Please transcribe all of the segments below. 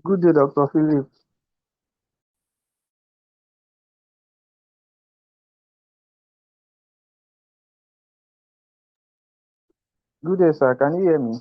Good day, Dr. Philip. Good day, sir. Can you hear me?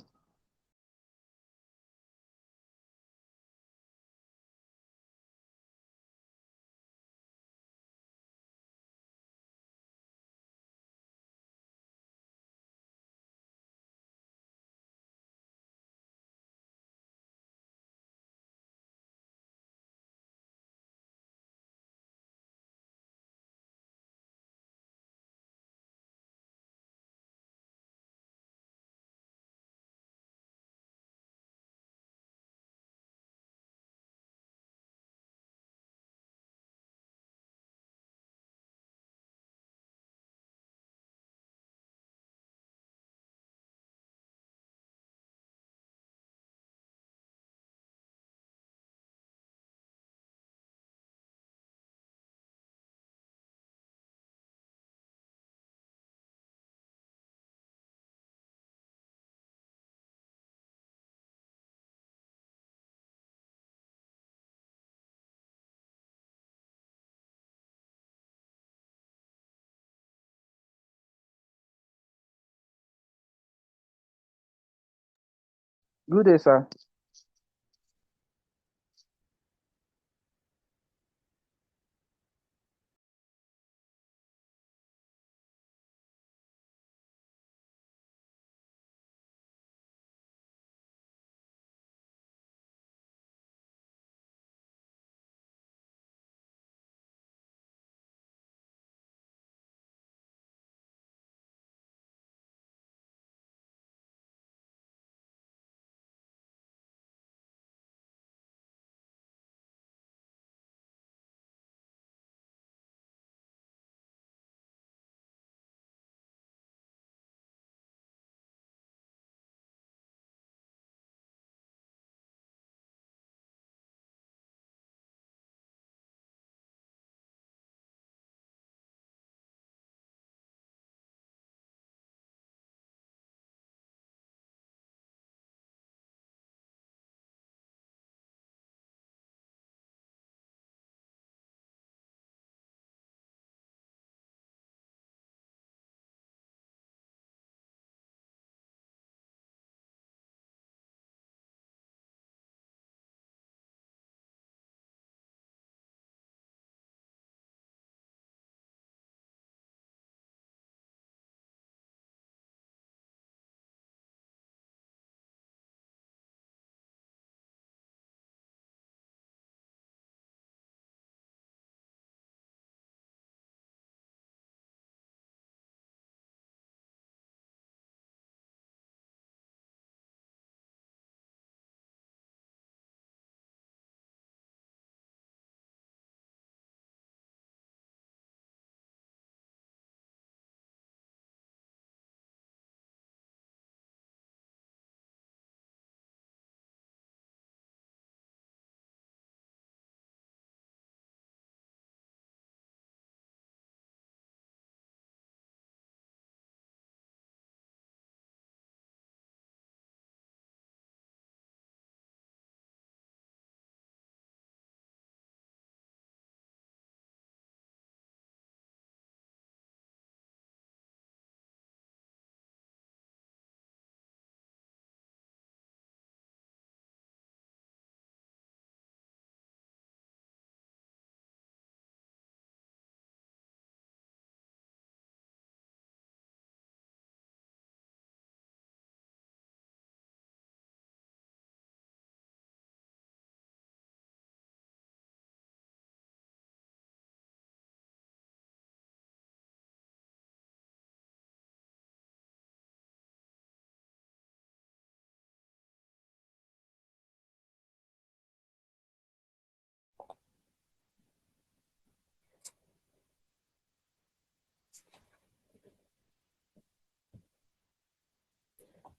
Good day, sir.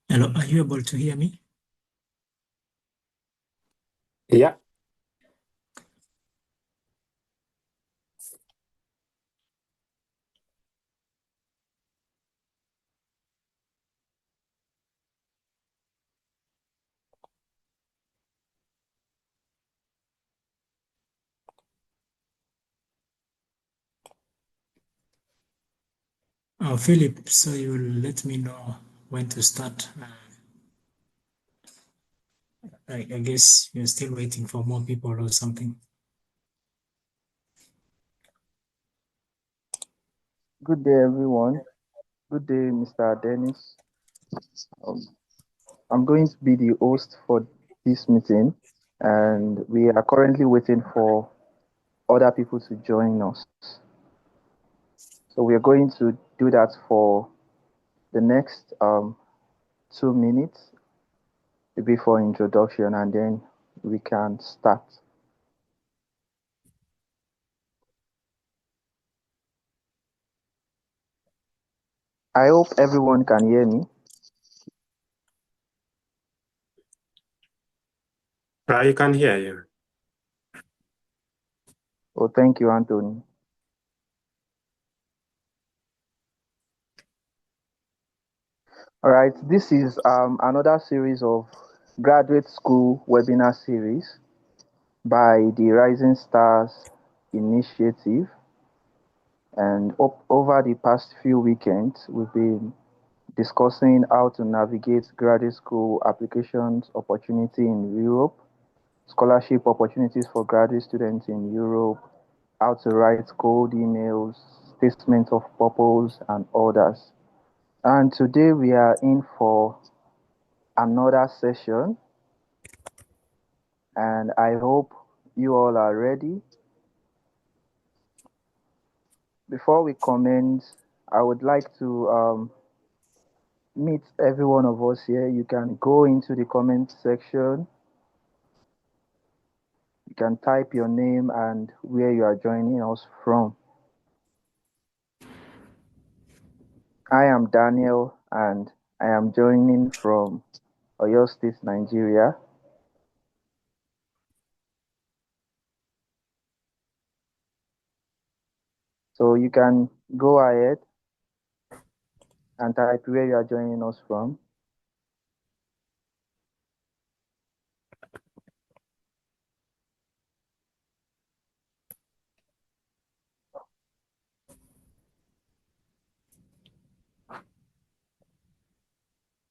Hello, are you able to hear me? Yeah. Philip, so you will let me know when to start. I guess you're still waiting for more people or something. Good day, everyone. Good day, Mr. Dennis. Um, I'm going to be the host for this meeting, and we are currently waiting for other people to join us. So we are going to do that for the next 2 minutes before introduction, and then we can start. I hope everyone can hear me. I can hear you. Oh, thank you, Anthony. All right, this is another series of graduate school webinar series by the Rising Stars Initiative. And over the past few weekends, we've been discussing how to navigate graduate school applications opportunity in Europe, scholarship opportunities for graduate students in Europe, how to write cold emails, statements of purpose, and others. And today we are in for another session, and I hope you all are ready. Before we commence, I would like to meet every one of us here. You can go into the comment section. You can type your name and where you are joining us from. I am Daniel, and I am joining from Oyo State, Nigeria. So you can go ahead and type where you are joining us from.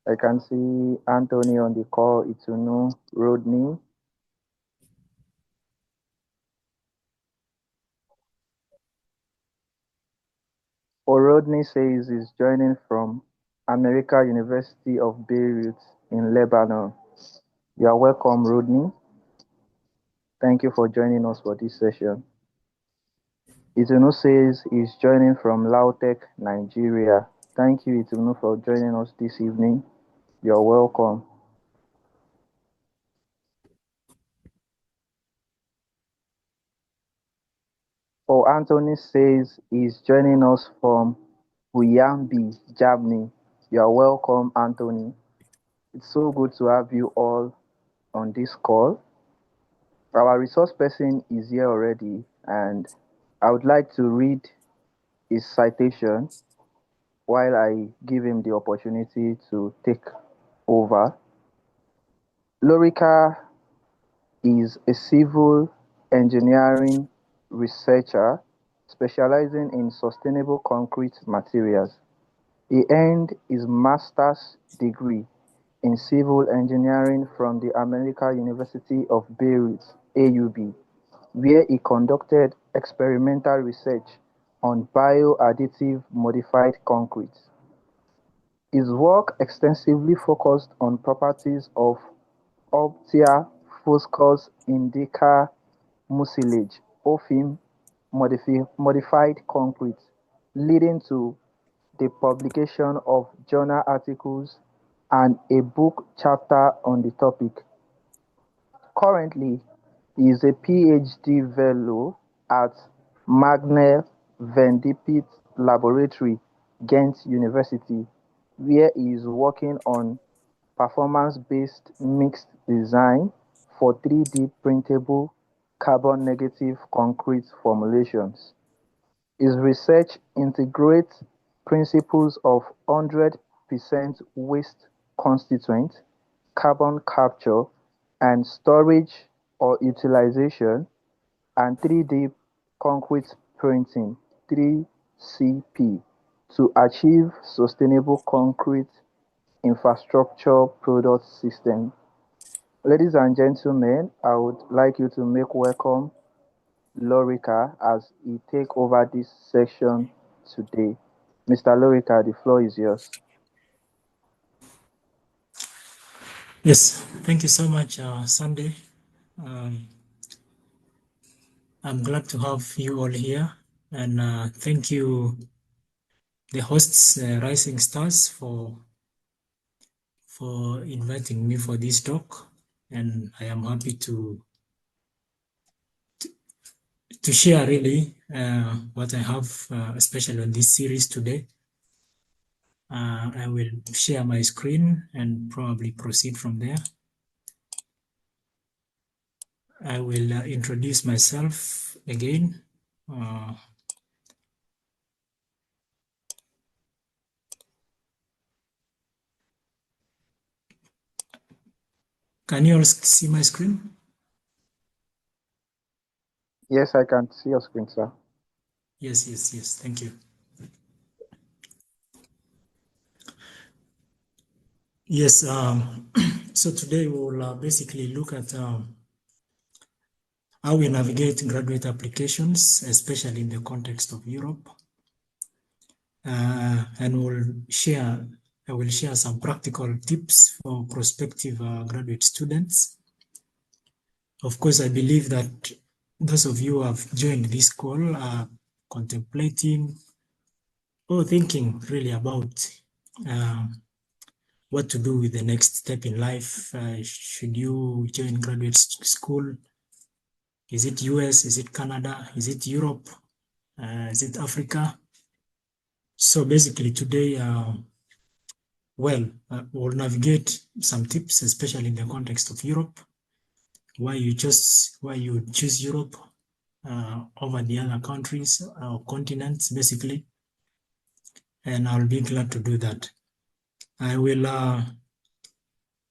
I can see Anthony on the call, Itunu, Rodney. Rodney says he's joining from American University of Beirut in Lebanon. You are welcome, Rodney. Thank you for joining us for this session. Itunu says he's joining from Lautech, Nigeria. Thank you, Itunu, for joining us this evening. You're welcome. Anthony says he's joining us from Buyambi, Germany. You're welcome, Anthony. It's so good to have you all on this call. Our resource person is here already, and I would like to read his citation while I give him the opportunity to take over. Lorica is a civil engineering researcher specializing in sustainable concrete materials. He earned his master's degree in civil engineering from the American University of Beirut, AUB, where he conducted experimental research on bioadditive modified concrete. His work extensively focused on properties of Optia fuscus indica mucilage (OFIM) modified concrete, leading to the publication of journal articles and a book chapter on the topic. Currently, he is a PhD fellow at Magne Vendipit Laboratory, Ghent University, where he is working on performance-based mixed design for 3D printable carbon-negative concrete formulations. His research integrates principles of 100% waste constituent, carbon capture and storage or utilization, and 3D concrete printing (3CP) to achieve sustainable concrete infrastructure product system. Ladies and gentlemen, I would like you to make welcome Lorica as he take over this section today. Mr. Lorica, the floor is yours. Yes, thank you so much, Sunday. I'm glad to have you all here, and thank you, the hosts, Rising Stars, for inviting me for this talk, and I am happy to share really what I have, especially on this series today. I will share my screen and probably proceed from there. I will introduce myself again. Can you all see my screen? Yes, I can see your screen, sir. Yes, yes, yes. Thank you. Yes, so today we will basically look at how we navigate graduate applications, especially in the context of Europe. And I will share some practical tips for prospective graduate students. Of course, I believe that those of you who have joined this call are contemplating or thinking really about what to do with the next step in life. Should you join graduate school? Is it US? Is it Canada? Is it Europe? Is it Africa? So basically today, we'll navigate some tips, especially in the context of Europe, why you choose Europe over the other countries or continents, basically. And I'll be glad to do that. I will,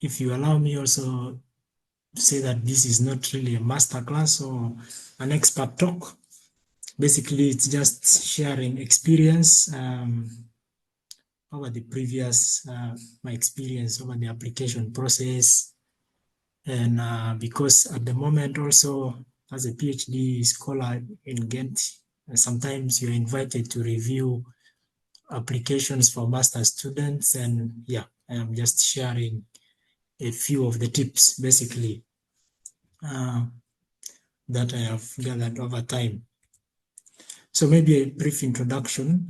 if you allow me, also say that this is not really a masterclass or an expert talk. Basically, it's just sharing experience over the previous, my experience over the application process. And because at the moment also, as a PhD scholar in Ghent, sometimes you're invited to review applications for master students. And yeah, I am just sharing a few of the tips, basically, that I have gathered over time. So maybe a brief introduction,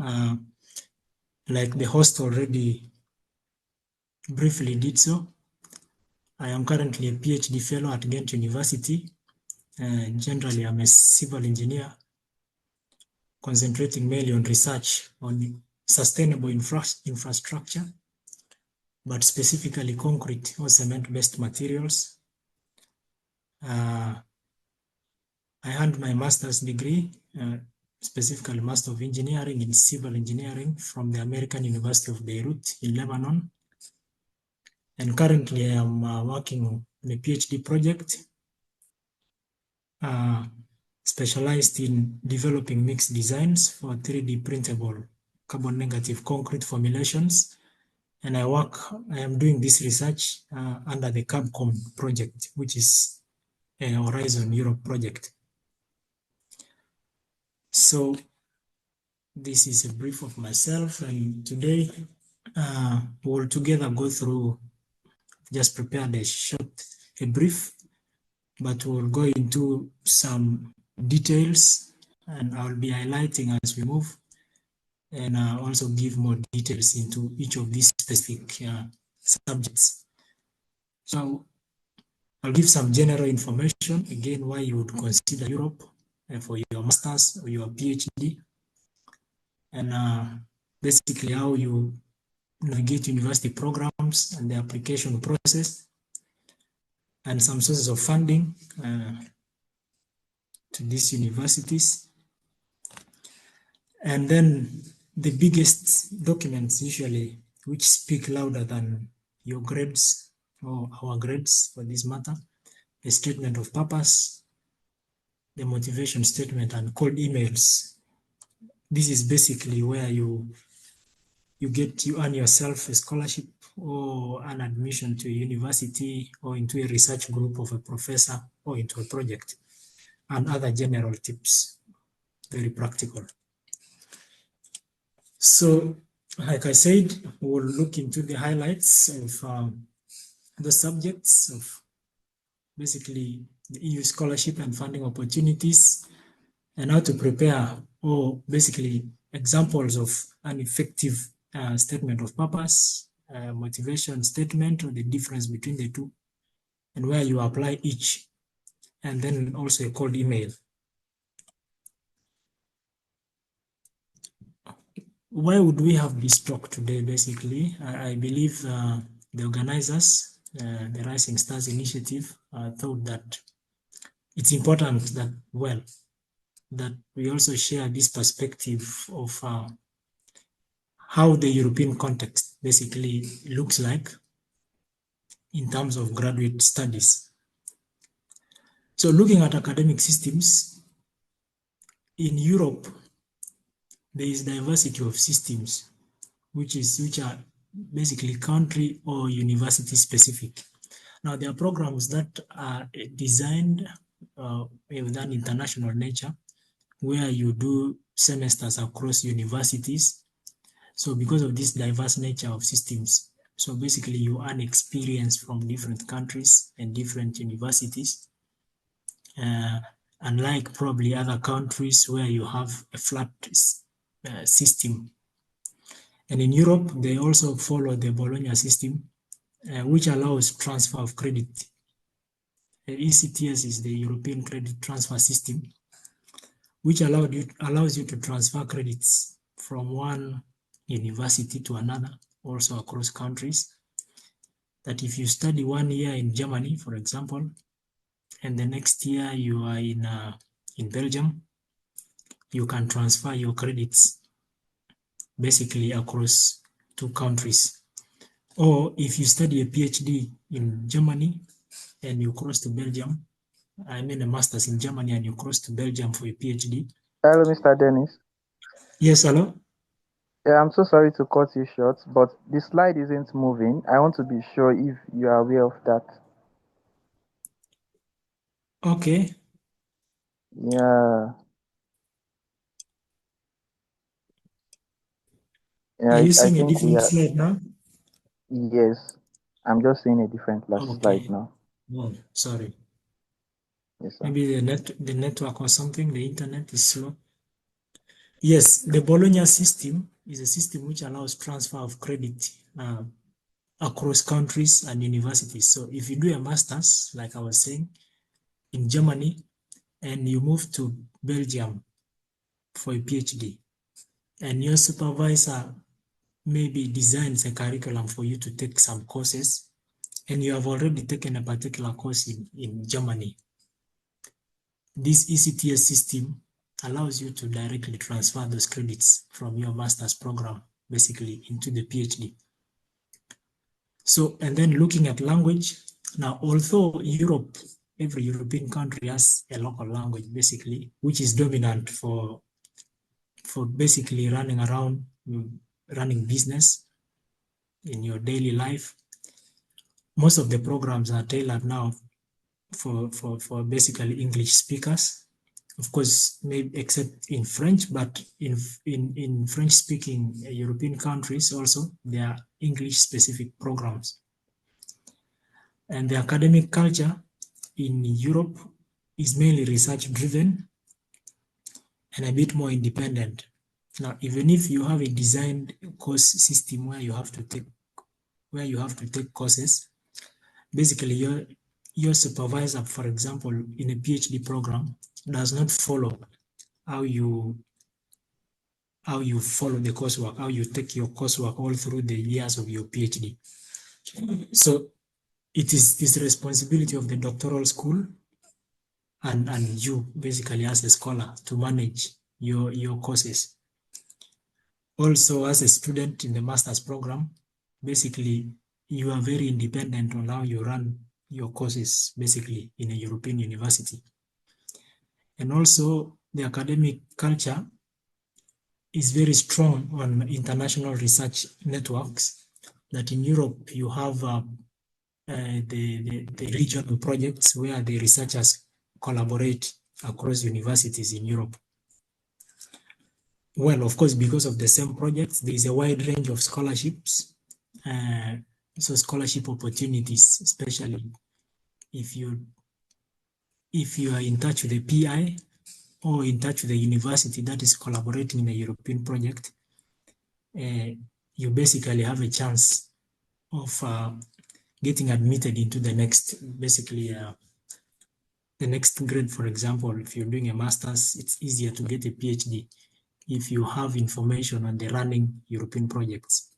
like the host already briefly did so. I am currently a PhD fellow at Ghent University. Generally, I'm a civil engineer, concentrating mainly on research on sustainable infrastructure, but specifically concrete or cement-based materials. I earned my master's degree, specifically Master of Engineering in Civil Engineering from the American University of Beirut in Lebanon. And currently I am working on a PhD project specialized in developing mixed designs for 3D printable carbon negative concrete formulations. And I am doing this research under the CABCOM project, which is a Horizon Europe project. So this is a brief of myself, and today we'll together go through, just prepared a brief, but we'll go into some details and I'll be highlighting as we move, and also give more details into each of these specific subjects. So I'll give some general information, again, why you would consider Europe for your master's or your PhD, and basically how you navigate university programs and the application process, and some sources of funding to these universities. And then the biggest documents usually which speak louder than your grades or our grades for this matter, the statement of purpose, the motivation statement, and cold emails. This is basically where you you earn yourself a scholarship or an admission to a university or into a research group of a professor or into a project, and other general tips, very practical. So, like I said, we'll look into the highlights of the subjects of basically the EU scholarship and funding opportunities, and how to prepare, or basically examples of an effective statement of purpose, motivation statement, or the difference between the two, and where you apply each, and then also a cold email. Why would we have this talk today? Basically, I believe the organizers, the Rising Stars Initiative, thought that it's important that, well, that we also share this perspective of how the European context basically looks like in terms of graduate studies. So looking at academic systems, in Europe, there is diversity of systems, which are basically country or university specific. Now, there are programs that are designed with an international nature, where you do semesters across universities. So because of this diverse nature of systems, so basically you earn experience from different countries and different universities, unlike probably other countries where you have a flat system. And in Europe, they also follow the Bologna system, which allows transfer of credit. ECTS is the European Credit Transfer System, which allows you to transfer credits from one university to another, also across countries. That if you study 1 year in Germany, for example, and the next year you are in Belgium, you can transfer your credits basically across 2 countries. Or if you study a PhD in Germany and you cross to Belgium, I mean a master's in Germany and you cross to Belgium for a PhD. Hello, Mr. Dennis. Yes, hello? Yeah, I'm so sorry to cut you short, but the slide isn't moving. I want to be sure if you are aware of that. Okay. Yeah. Yeah, Are you I seeing a think we different are. slide now? Yes. I'm just seeing a different slide Okay. now. Oh, sorry. Yes, sir. Maybe the network or something, the internet is slow. Yes, the Bologna system is a system which allows transfer of credit across countries and universities. So if you do a master's, like I was saying, in Germany, and you move to Belgium for a PhD, and your supervisor maybe designs a curriculum for you to take some courses, and you have already taken a particular course in Germany, this ECTS system allows you to directly transfer those credits from your master's program basically into the PhD. So, and then looking at language, now although Europe, every European country has a local language basically, which is dominant for basically running around, running business in your daily life, most of the programs are tailored now for basically English speakers. Of course, maybe except in French, but in French-speaking European countries also, there are English-specific programs. And the academic culture in Europe is mainly research-driven and a bit more independent. Now, even if you have a designed course system where you have to take courses, basically your supervisor, for example, in a PhD program, does not follow how you follow the coursework, how you take your coursework all through the years of your PhD. So it is the responsibility of the doctoral school and you basically as a scholar to manage your courses. Also, as a student in the master's program, basically you are very independent on how you run your courses basically in a European university. And also the academic culture is very strong on international research networks. That in Europe you have the regional projects where the researchers collaborate across universities in Europe. Well, of course, because of the same projects, there is a wide range of scholarships. So scholarship opportunities, especially if you are in touch with the PI or in touch with the university that is collaborating in a European project, you basically have a chance of getting admitted into the next, basically the next grade. For example, if you're doing a master's, it's easier to get a PhD if you have information on the running European projects.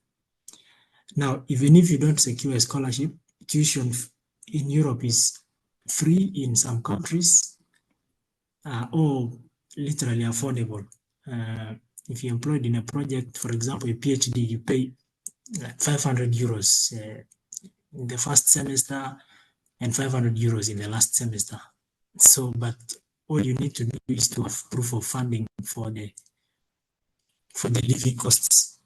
Now, even if you don't secure a scholarship, tuition in Europe is free in some countries or literally affordable. If you're employed in a project, for example, a PhD, you pay like 500 euros in the first semester and 500 euros in the last semester. So, but all you need to do is to have proof of funding for the living costs.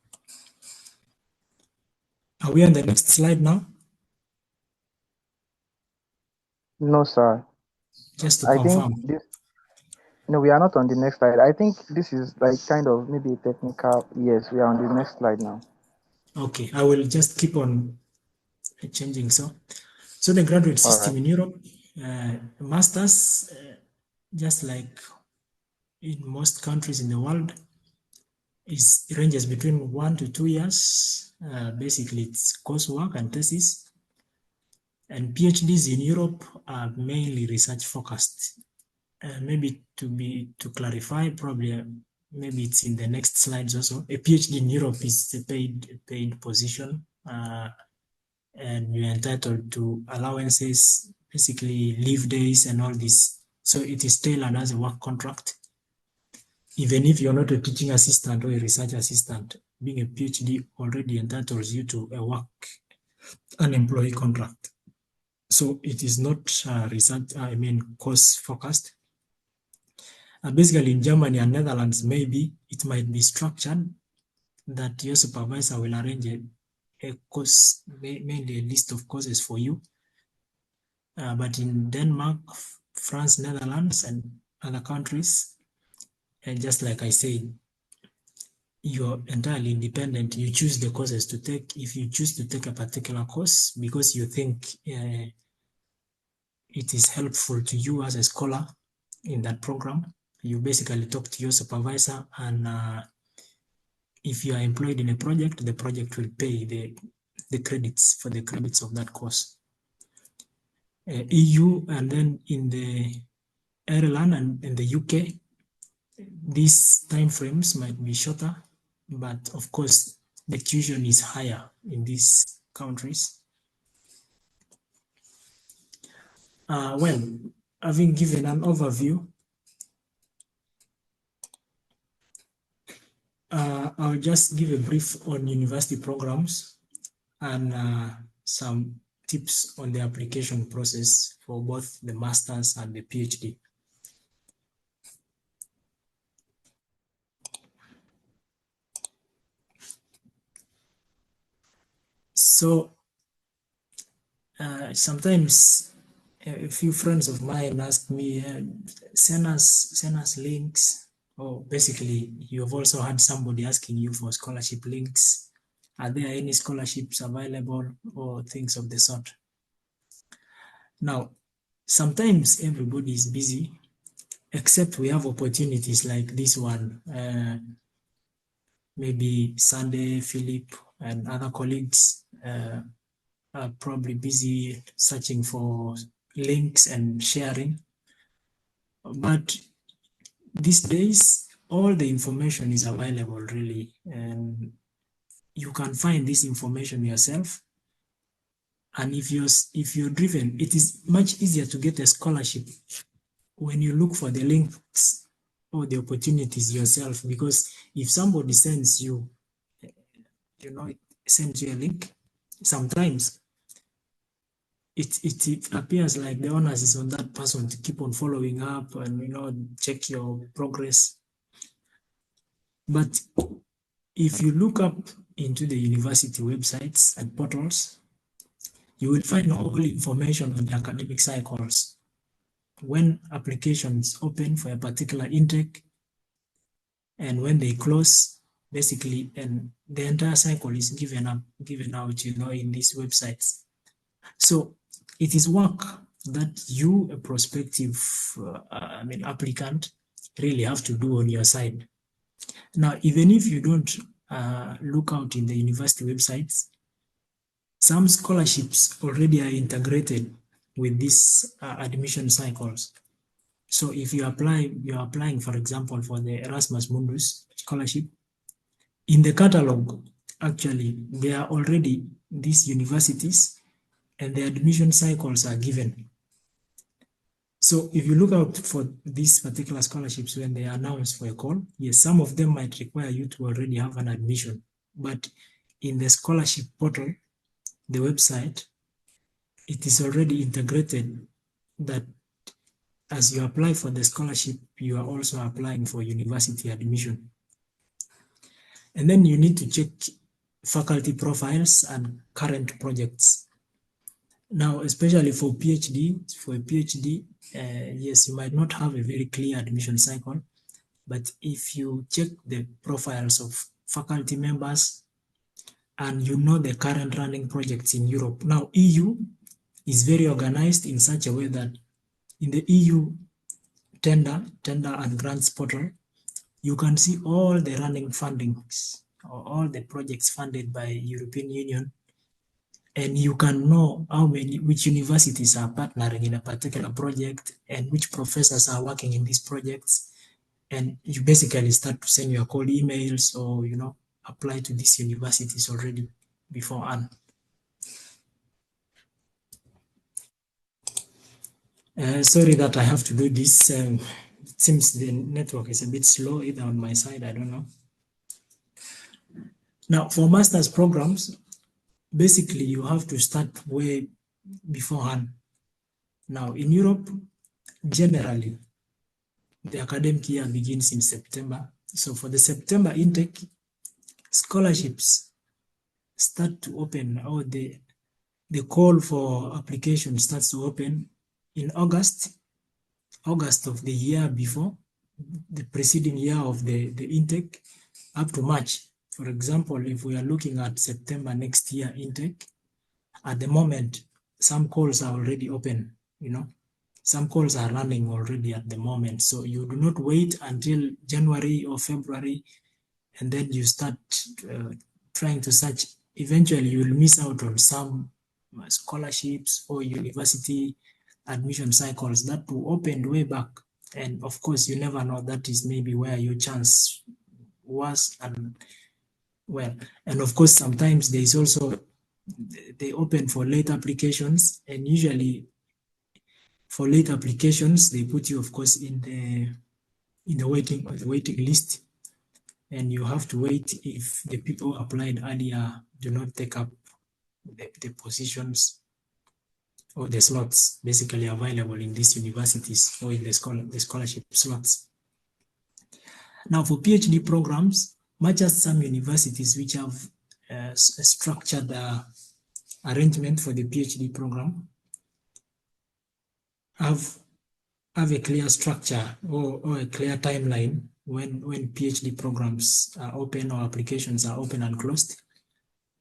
Are we on the next slide now? No, sir. Just to I confirm. think this. No, we are not on the next slide. I think this is like kind of maybe a technical. Yes, we are on the next slide now. Okay, I will just keep on changing. So the graduate system in Europe, masters, just like in most countries in the world, ranges between 1 to 2 years. Basically, it's coursework and thesis. And PhDs in Europe are mainly research focused. Maybe to clarify, probably maybe it's in the next slides also. A PhD in Europe is a paid position, and you're entitled to allowances, basically leave days and all this. So it is tailored as a work contract. Even if you're not a teaching assistant or a research assistant, being a PhD already entitles you to an employee contract. So it is not research, course focused. Basically in Germany and Netherlands, maybe it might be structured that your supervisor will arrange a course, mainly a list of courses for you. But in Denmark, France, Netherlands, and other countries, and just like I said, you're entirely independent. You choose the courses to take. If you choose to take a particular course because you think it is helpful to you as a scholar in that program, you basically talk to your supervisor, and if you are employed in a project, the project will pay the credits for the credits of that course. EU, and then in the Ireland and in the UK, these timeframes might be shorter, but of course the tuition is higher in these countries. Well, having given an overview, I'll just give a brief on university programs and some tips on the application process for both the master's and the PhD. So sometimes a few friends of mine ask me, send us links. Or basically, you have also had somebody asking you for scholarship links. Are there any scholarships available or things of the sort? Now, sometimes everybody is busy, except we have opportunities like this one. Maybe Sunday, Philip, and other colleagues are probably busy searching for links and sharing. But these days, all the information is available, really, and you can find this information yourself. And if you're driven, it is much easier to get a scholarship when you look for the links or the opportunities yourself. Because if somebody sends you, sends you a link, sometimes it appears like the onus is on that person to keep on following up and check your progress. But if you look up into the university websites and portals, you will find all information on the academic cycles. When applications open for a particular intake and when they close, basically, and the entire cycle is given out, in these websites. So it is work that you, a prospective, applicant, really have to do on your side. Now, even if you don't look out in the university websites, some scholarships already are integrated with these admission cycles. So if you're applying, for example, for the Erasmus Mundus scholarship, in the catalog, actually, there are already these universities and the admission cycles are given. So if you look out for these particular scholarships when they are announced for a call, yes, some of them might require you to already have an admission, but in the scholarship portal, the website, it is already integrated that as you apply for the scholarship, you are also applying for university admission. And then you need to check faculty profiles and current projects. Now, especially for a PhD, yes, you might not have a very clear admission cycle, but if you check the profiles of faculty members and you know the current running projects in Europe. Now, EU is very organized in such a way that in the EU tender and grants portal, you can see all the running fundings or all the projects funded by European Union, and you can know which universities are partnering in a particular project and which professors are working in these projects. And you basically start to send your cold emails or, apply to these universities already beforehand. Sorry that I have to do this. It seems the network is a bit slow either on my side, I don't know. Now, for master's programs, basically you have to start way beforehand. Now, in Europe, generally, the academic year begins in September. So for the September intake, scholarships start to open, or the call for application starts to open in August of the year before, the preceding year of the intake, up to March. For example, if we are looking at September next year intake, at the moment, some calls are already open, some calls are running already at the moment. So you do not wait until January or February, and then you start trying to search. Eventually, you will miss out on some scholarships or university admission cycles that were opened way back. And of course, you never know, that is maybe where your chance was. And of course, sometimes there is also, they open for late applications, and usually for late applications, they put you, of course, in the waiting list, and you have to wait if the people who applied earlier do not take up the positions or the slots basically available in these universities or in the scholarship slots. Now, for PhD programs, much as some universities which have a structured arrangement for the PhD program have a clear structure or a clear timeline when PhD programs are open or applications are open and closed.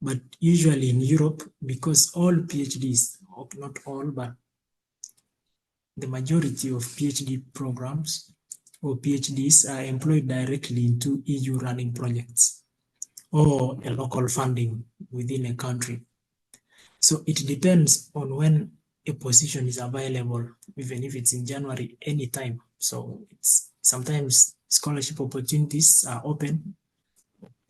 But usually in Europe, because all PhDs, not all, but the majority of PhD programs or PhDs are employed directly into EU running projects or a local funding within a country. So it depends on when a position is available, even if it's in January, anytime. So it's sometimes scholarship opportunities are open,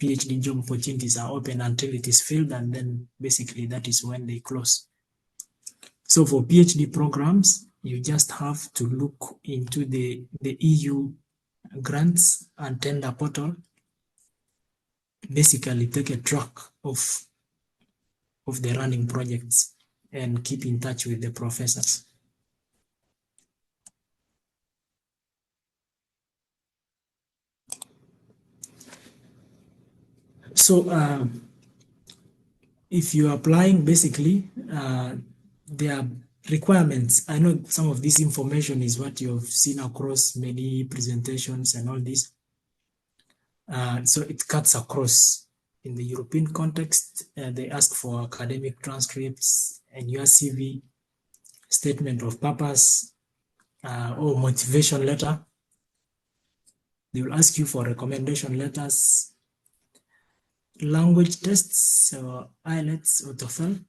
PhD job opportunities are open until it is filled, and then basically that is when they close. So for PhD programs, you just have to look into the EU grants and tender portal, basically take a track of the running projects and keep in touch with the professors. So if you're applying, basically, there are requirements. I know some of this information is what you've seen across many presentations and all this. So it cuts across. In the European context, they ask for academic transcripts and your CV, statement of purpose, or motivation letter. They will ask you for recommendation letters, language tests, IELTS or TOEFL.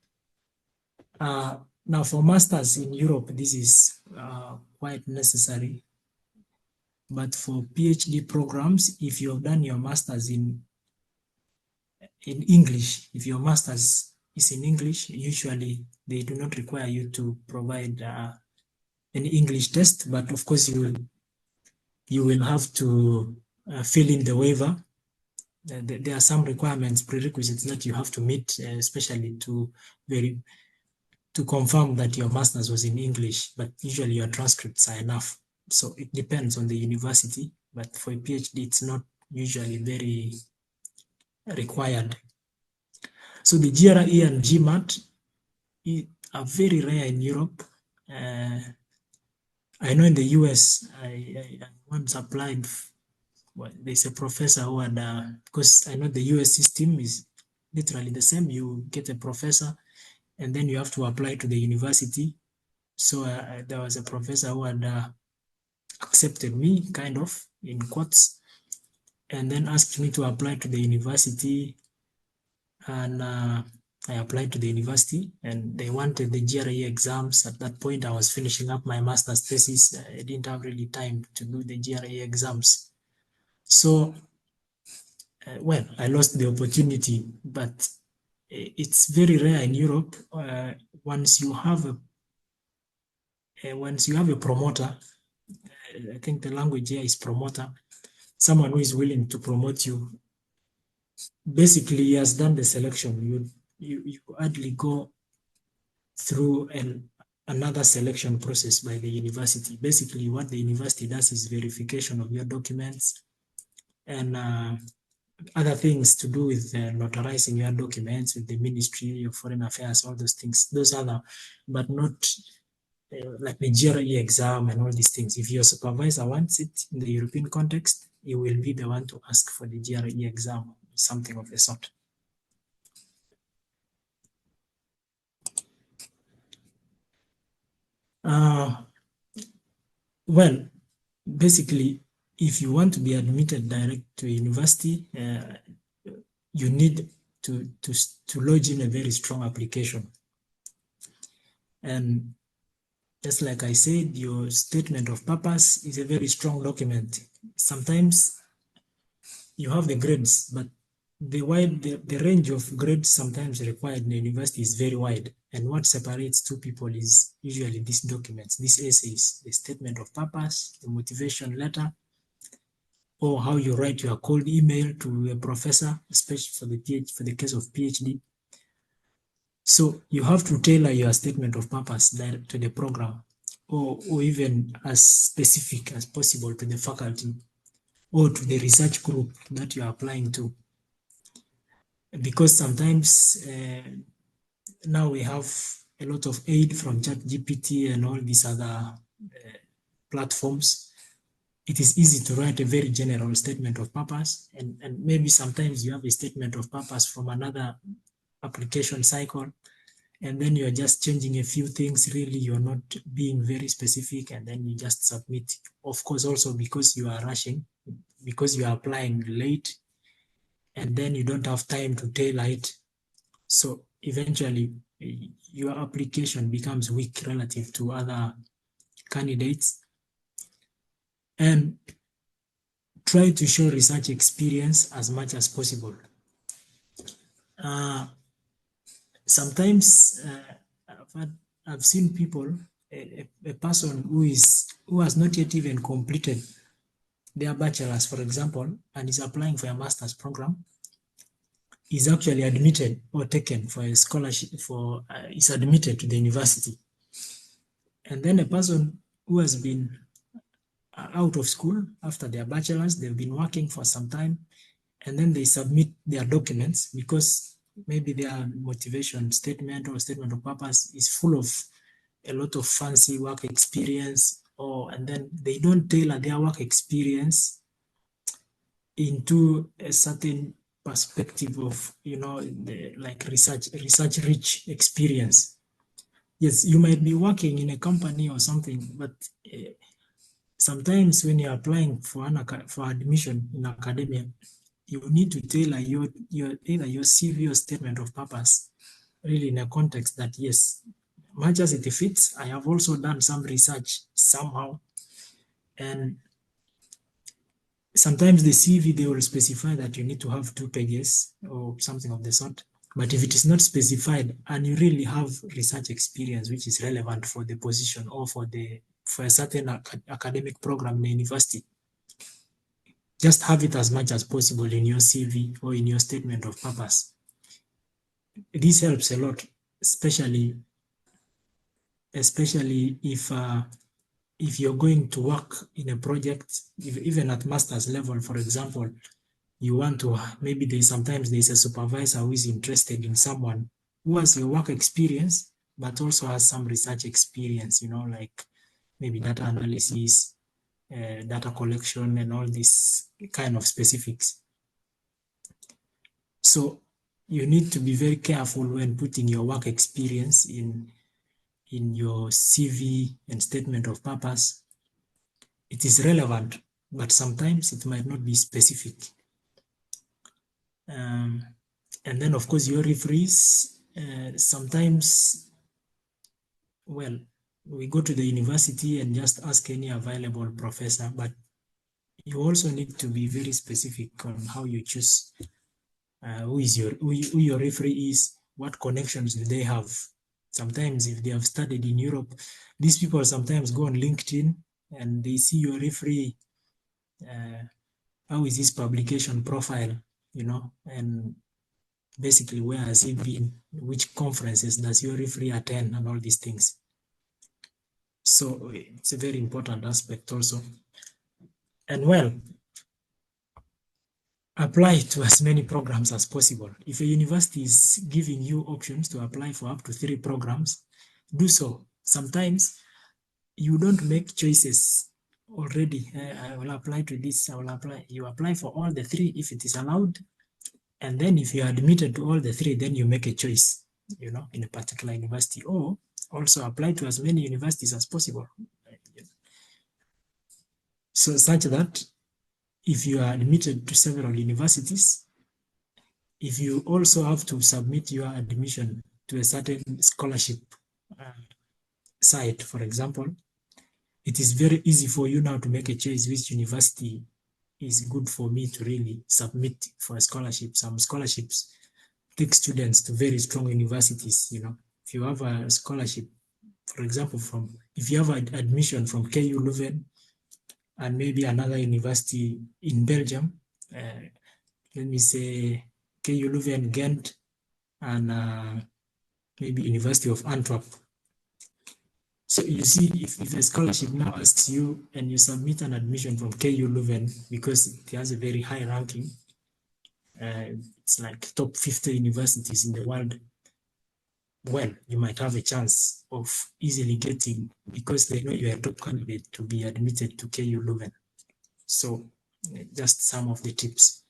Now for masters in Europe, this is quite necessary. But for PhD programs, if you have done your masters in English, if your masters is in English, usually they do not require you to provide an English test, but of course you will have to fill in the waiver. There are some requirements, prerequisites that you have to meet, especially to confirm that your master's was in English, but usually your transcripts are enough. So it depends on the university, but for a PhD, it's not usually very required. So the GRE and GMAT are very rare in Europe. I know in the US, I once applied. Well, there's a professor who had, because I know the US system is literally the same. You get a professor and then you have to apply to the university. So there was a professor who had accepted me, kind of, in quotes, and then asked me to apply to the university. And I applied to the university and they wanted the GRE exams. At that point, I was finishing up my master's thesis. I didn't have really time to do the GRE exams. So, well, I lost the opportunity, but it's very rare in Europe. Once you have a promoter, I think the language here is promoter, someone who is willing to promote you. Basically, he has done the selection. You hardly go through another selection process by the university. Basically, what the university does is verification of your documents and other things to do with notarizing your documents with the Ministry of Foreign Affairs, all those things. Those other, but not like the GRE exam and all these things. If your supervisor wants it in the European context, he will be the one to ask for the GRE exam, something of the sort. Well, basically, if you want to be admitted direct to a university, you need to lodge in a very strong application. And just like I said, your statement of purpose is a very strong document. Sometimes you have the grades, but the range of grades sometimes required in the university is very wide. And what separates two people is usually these documents, these essays, the statement of purpose, the motivation letter, or how you write your cold email to a professor, especially for the case of PhD. So you have to tailor your statement of purpose to the program, or even as specific as possible to the faculty or to the research group that you are applying to. Because sometimes now we have a lot of aid from ChatGPT and all these other platforms. It is easy to write a very general statement of purpose, and maybe sometimes you have a statement of purpose from another application cycle, and then you're just changing a few things. Really, you're not being very specific, and then you just submit. Of course, also because you are rushing, because you are applying late, and then you don't have time to tailor it. So eventually, your application becomes weak relative to other candidates. And try to show research experience as much as possible. Sometimes I've seen people, a person who has not yet even completed their bachelor's, for example, and is applying for a master's program, is actually admitted or taken for a scholarship, is admitted to the university. And then a person who has been out of school after their bachelor's, they've been working for some time, and then they submit their documents because maybe their motivation statement or statement of purpose is full of a lot of fancy work experience, and then they don't tailor their work experience into a certain perspective of, like research rich experience. Yes, you might be working in a company or something, but sometimes when you're applying for for admission in academia, you need to tailor your either your CV or statement of purpose really in a context that, yes, much as it fits, I have also done some research somehow. And sometimes the CV, they will specify that you need to have 2 pages or something of the sort. But if it is not specified and you really have research experience which is relevant for the position or for a certain academic program in the university, just have it as much as possible in your CV or in your statement of purpose. This helps a lot, especially if you're going to work in a project, even at master's level, for example. You want to, maybe sometimes there's a supervisor who is interested in someone who has your work experience, but also has some research experience, like maybe data analysis, data collection, and all these kind of specifics. So you need to be very careful when putting your work experience in your CV and statement of purpose. It is relevant, but sometimes it might not be specific. And then, of course, your referees, sometimes, well, we go to the university and just ask any available professor, but you also need to be very specific on how you choose who your referee is, what connections do they have. Sometimes if they have studied in Europe, these people sometimes go on LinkedIn and they see your referee, how is his publication profile, and basically where has he been, which conferences does your referee attend, and all these things. So it's a very important aspect also. And well, apply to as many programs as possible. If a university is giving you options to apply for up to 3 programs, do so. Sometimes you don't make choices already. I will apply to this, I will apply. You apply for all the 3 if it is allowed. And then if you are admitted to all the 3, then you make a choice, in a particular university, or also apply to as many universities as possible. So such that if you are admitted to several universities, if you also have to submit your admission to a certain scholarship site, for example, it is very easy for you now to make a choice which university is good for me to really submit for a scholarship. Some scholarships take students to very strong universities. If you have a scholarship, for example, if you have an admission from KU Leuven and maybe another university in Belgium, let me say KU Leuven, Ghent, and maybe University of Antwerp. So you see, if a scholarship now asks you and you submit an admission from KU Leuven because it has a very high ranking, it's like top 50 universities in the world, well, you might have a chance of easily getting, because they know you are a top candidate, to be admitted to KU Leuven. So just some of the tips.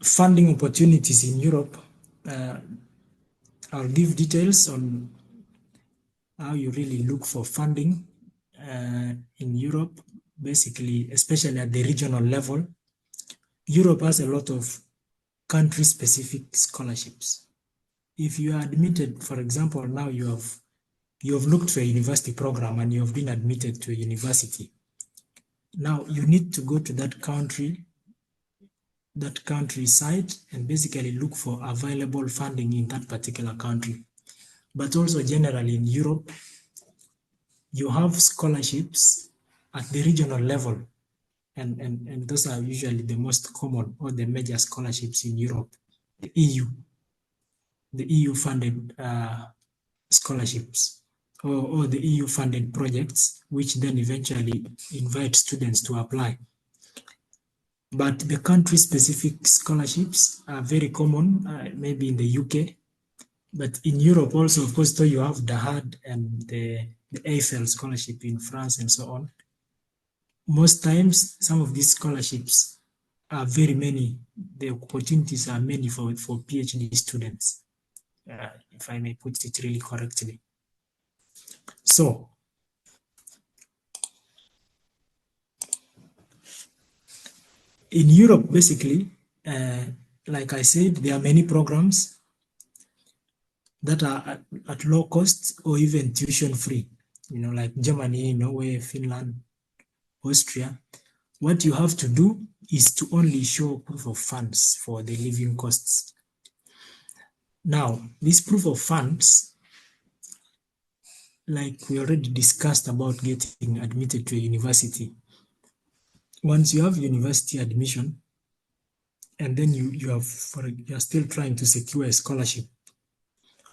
Funding opportunities in Europe. I'll give details on how you really look for funding in Europe, basically, especially at the regional level. Europe has a lot of country-specific scholarships. If you are admitted, for example, now you have looked for a university program and you have been admitted to a university. Now you need to go to that country site and basically look for available funding in that particular country. But also generally in Europe, you have scholarships at the regional level, and those are usually the most common or the major scholarships in Europe. The EU funded scholarships, or the EU funded projects, which then eventually invite students to apply. But the country specific scholarships are very common, maybe in the UK, but in Europe also, of course, though you have DAHAD and the Eiffel scholarship in France and so on. Most times, some of these scholarships are very many. The opportunities are many for PhD students, if I may put it really correctly. So, in Europe, basically, like I said, there are many programs that are at low cost or even tuition free, like Germany, Norway, Finland, Austria. What you have to do is to only show proof of funds for the living costs. Now, this proof of funds, like we already discussed about getting admitted to a university, once you have university admission, and then you are still trying to secure a scholarship,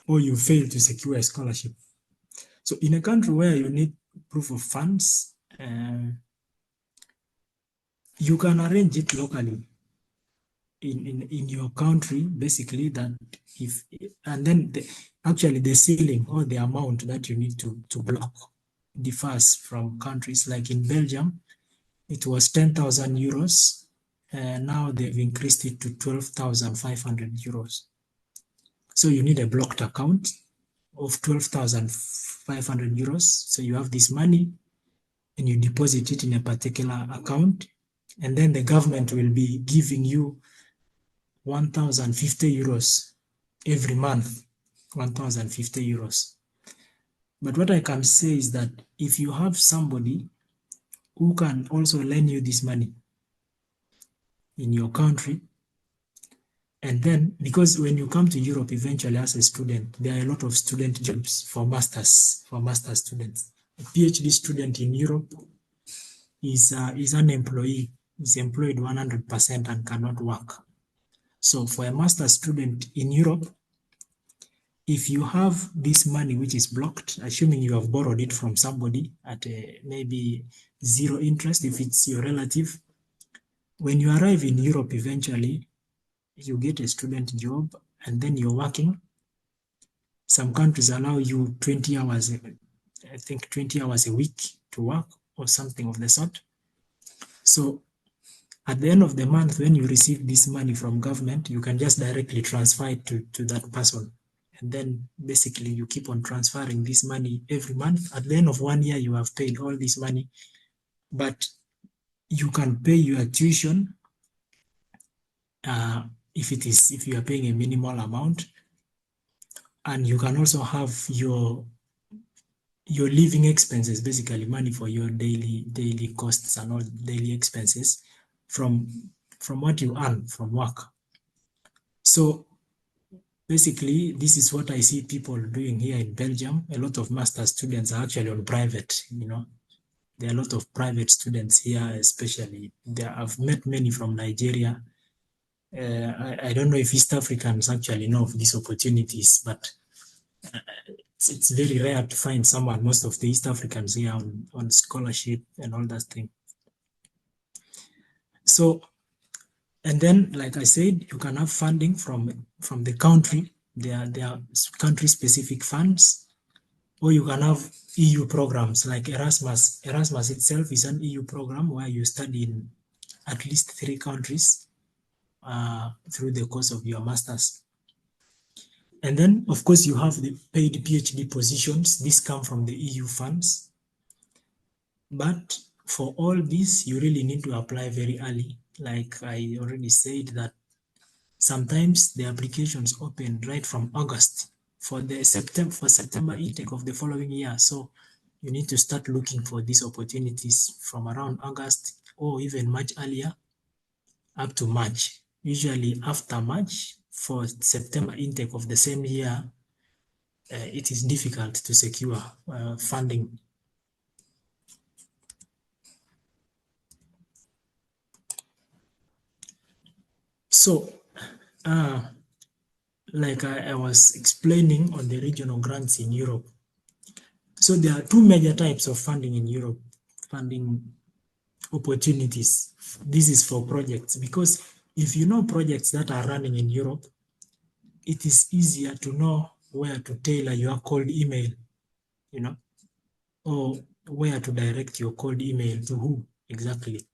or you fail to secure a scholarship. So in a country where you need proof of funds, you can arrange it locally in your country, basically, that if, and then actually the ceiling or the amount that you need to block differs from countries. Like in Belgium, it was 10,000 euros. Now they've increased it to 12,500 euros. So you need a blocked account of 12,500 euros. So you have this money and you deposit it in a particular account, and then the government will be giving you 1,050 euros every month, 1,050 euros. But what I can say is that if you have somebody who can also lend you this money in your country, and then, because when you come to Europe eventually as a student, there are a lot of student jobs for master's students. A PhD student in Europe is an employee, is employed 100% and cannot work. So for a master's student in Europe, if you have this money which is blocked, assuming you have borrowed it from somebody at maybe zero interest, if it's your relative, when you arrive in Europe eventually, you get a student job and then you're working. Some countries allow you 20 hours, I think 20 hours a week to work or something of the sort. So at the end of the month, when you receive this money from government, you can just directly transfer it to that person. And then basically you keep on transferring this money every month. At the end of 1 year, you have paid all this money, but you can pay your tuition if you are paying a minimal amount, and you can also have your living expenses, basically money for your daily costs and all daily expenses from what you earn from work. So basically, this is what I see people doing here in Belgium. A lot of master's students are actually on private, There are a lot of private students here, especially. I've met many from Nigeria. I don't know if East Africans actually know of these opportunities, but it's very rare to find someone, most of the East Africans here on scholarship and all that thing. So, and then, like I said, you can have funding from the country. There are country-specific funds, or you can have EU programs like Erasmus. Erasmus itself is an EU program where you study in at least 3 countries through the course of your master's. And then, of course, you have the paid PhD positions. These come from the EU funds. But for all this, you really need to apply very early. Like I already said, that sometimes the applications open right from August for September intake of the following year. So you need to start looking for these opportunities from around August or even much earlier up to March. Usually after March, for September intake of the same year, it is difficult to secure funding. So, like I was explaining on the regional grants in Europe. So there are two major types of funding in Europe, funding opportunities. This is for projects, because if you know projects that are running in Europe, it is easier to know where to tailor your cold email, you know, or where to direct your cold email to who exactly.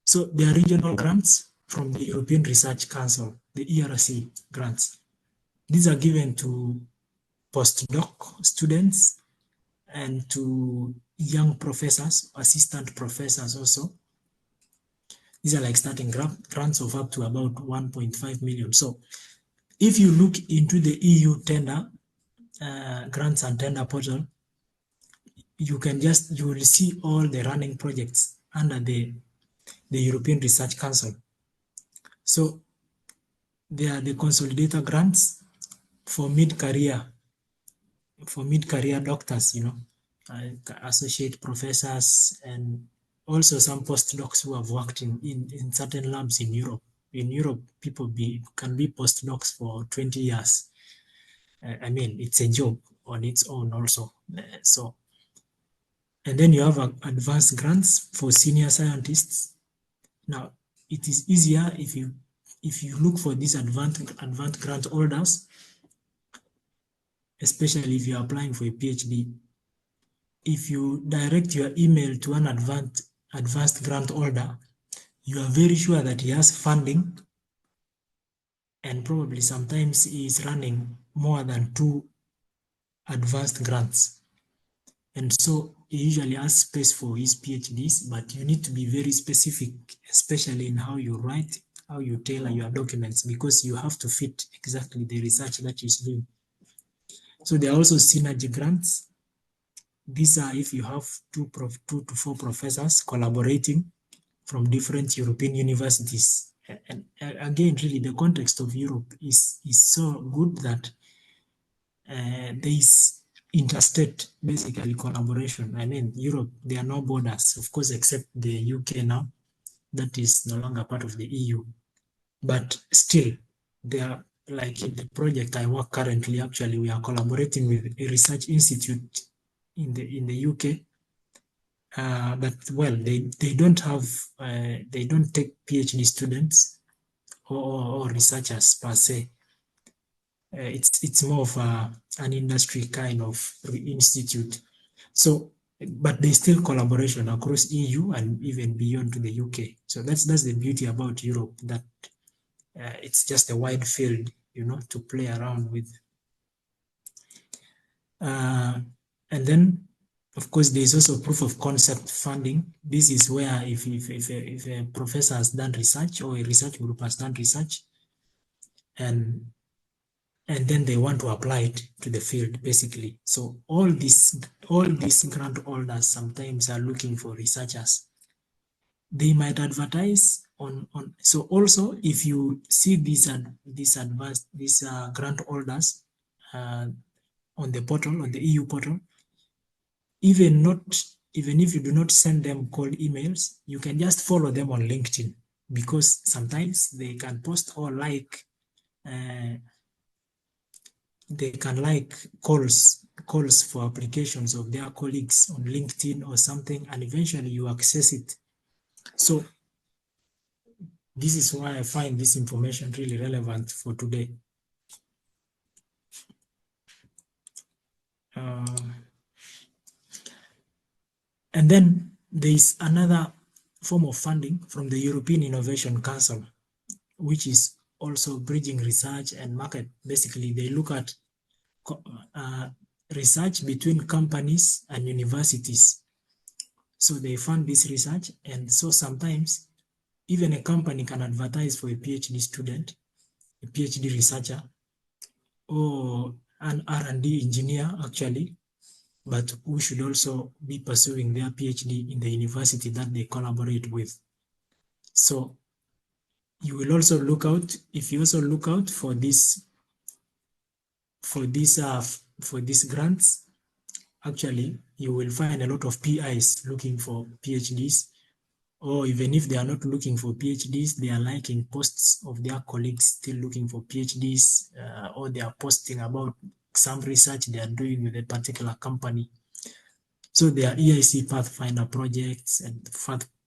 So there are regional grants from the European Research Council, the ERC grants. These are given to postdoc students and to young professors, assistant professors also. These are like starting grants of up to about 1.5 million. So if you look into the EU tender, grants and tender portal, you will see all the running projects under the European Research Council. So there are the consolidator grants for mid-career doctors, associate professors, and also some postdocs who have worked in certain labs in Europe. In Europe, people can be postdocs for 20 years. I mean, it's a job on its own also. And then you have advanced grants for senior scientists. Now, it is easier if you look for these advanced grant holders, especially if you're applying for a PhD. If you direct your email to an advanced grant holder, you are very sure that he has funding, and probably sometimes he is running more than 2 advanced grants. And so he usually has space for his PhDs, but you need to be very specific, especially in how you write, how you tailor your documents, because you have to fit exactly the research that he's doing. So there are also synergy grants. These are if you have 2 to 4 professors collaborating from different European universities. And again, really, the context of Europe is so good that there is interstate, basically, collaboration. I mean, Europe, there are no borders, of course, except the UK now, that is no longer part of the EU. But still, there are, like in the project I work currently, actually, we are collaborating with a research institute in the UK. But well, they don't take PhD students or researchers per se. It's more of an industry kind of institute. So, but there's still collaboration across EU and even beyond to the UK. So that's the beauty about Europe, that it's just a wide field, to play around with. And then, of course, there's also proof of concept funding. This is where if a professor has done research or a research group has done research, and then they want to apply it to the field, basically. So all these grant holders sometimes are looking for researchers. They might advertise on. So also, if you see these grant holders on the portal, on the EU portal, even if you do not send them cold emails, you can just follow them on LinkedIn, because sometimes they can post or they can like calls for applications of their colleagues on LinkedIn or something, and eventually you access it. So this is why I find this information really relevant for today. And then there is another form of funding from the European Innovation Council, which is also bridging research and market. Basically, they look at research between companies and universities. So they fund this research, and so sometimes even a company can advertise for a PhD student, a PhD researcher, or an R&D engineer, actually, but who should also be pursuing their PhD in the university that they collaborate with. So you will also look out, if you also look out for these grants, actually, you will find a lot of PIs looking for PhDs, or even if they are not looking for PhDs, they are liking posts of their colleagues still looking for PhDs, or they are posting about some research they are doing with a particular company. So there are EIC Pathfinder projects and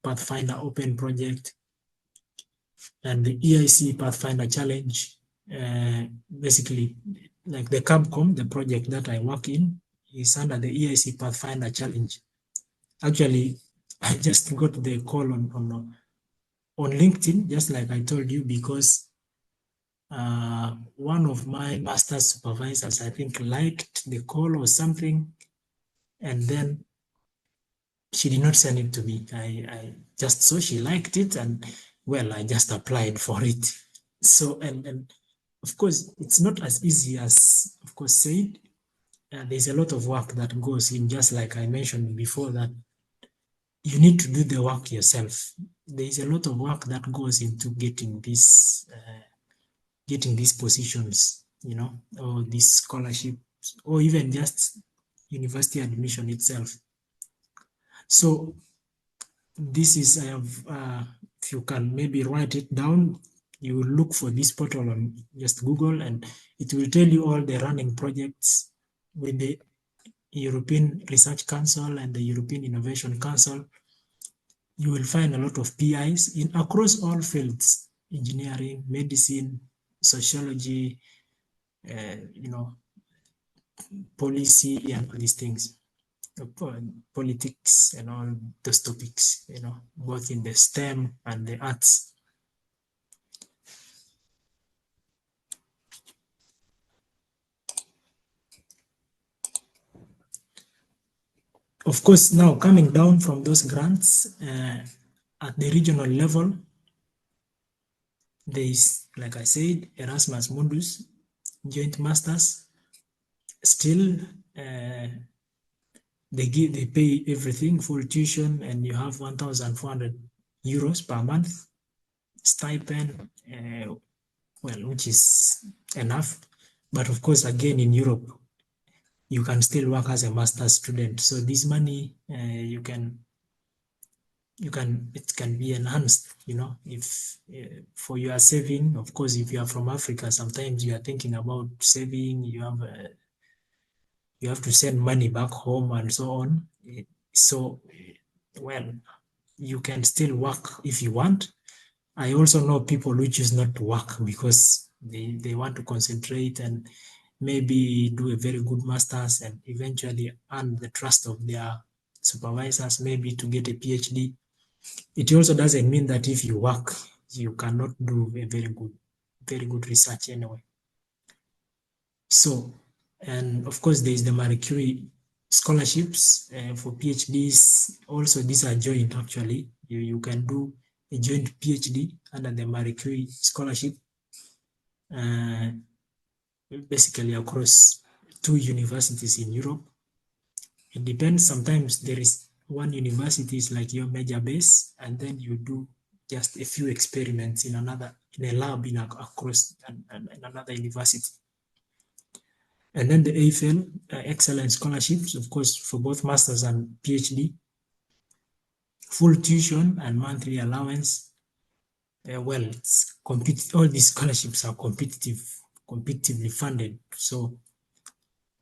Pathfinder Open project, and the EIC Pathfinder Challenge. Basically, like the Capcom, the project that I work in, is under the EIC Pathfinder Challenge. Actually, I just got the call on LinkedIn, just like I told you, because one of my master supervisors, I think, liked the call or something, and then she did not send it to me. I just saw she liked it, and well, I just applied for it. So, and of course, it's not as easy as, of course, said. There's a lot of work that goes in, just like I mentioned before, that you need to do the work yourself. There is a lot of work that goes into getting these positions, you know, or these scholarships, or even just university admission itself. So this is, I have, if you can maybe write it down, you will look for this portal on just Google, and it will tell you all the running projects with the European Research Council and the European Innovation Council. You will find a lot of PIs in across all fields: engineering, medicine, sociology, you know, policy, and all these things, politics, and all those topics, you know, both in the STEM and the arts. Of course, now coming down from those grants, at the regional level, there is, like I said, Erasmus Mundus, joint masters. Still, they pay everything, full tuition, and you have 1,400 euros per month stipend, well, which is enough. But of course, again, in Europe, you can still work as a master's student. So this money, it can be enhanced, you know, if for your saving. Of course, if you are from Africa, sometimes you are thinking about saving, you have to send money back home and so on. So, well, you can still work if you want. I also know people who choose not to work because they want to concentrate and maybe do a very good master's and eventually earn the trust of their supervisors, maybe to get a PhD. It also doesn't mean that if you work, you cannot do a very good research anyway. So, and of course, there is the Marie Curie scholarships for PhDs. Also, these are joint, actually. You can do a joint PhD under the Marie Curie scholarship, basically across 2 universities in Europe. It depends. Sometimes there is one university is like your major base, and then you do just a few experiments in a lab across another university. And then the AFL, excellence scholarships, of course, for both master's and PhD, full tuition and monthly allowance. Well, all these scholarships are competitively funded. So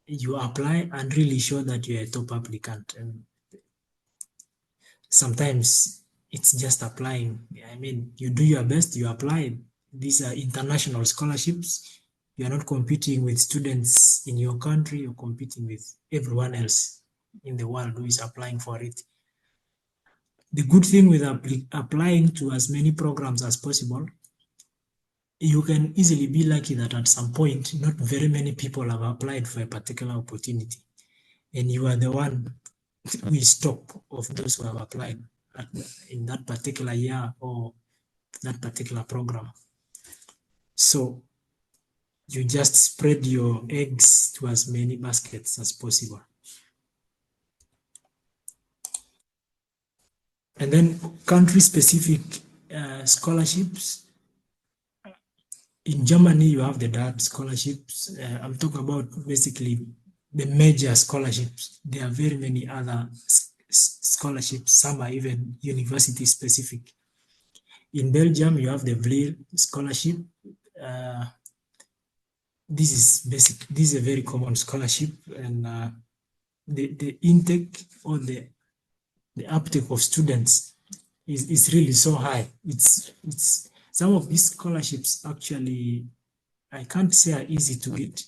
you apply and really show that you're a top applicant. And sometimes it's just applying. I mean, you do your best, you apply. These are international scholarships. You are not competing with students in your country, you're competing with everyone else in the world who is applying for it. The good thing with applying to as many programs as possible, you can easily be lucky that at some point, not very many people have applied for a particular opportunity, and you are the one who is top of those who have applied in that particular year or that particular program. So you just spread your eggs to as many baskets as possible. And then country-specific scholarships. In Germany, you have the DAAD scholarships. I'm talking about basically the major scholarships. There are very many other scholarships. Some are even university-specific. In Belgium, you have the VLIR scholarship. This is a very common scholarship, and the intake or the uptake of students is really so high. It's some of these scholarships actually, I can't say are easy to get,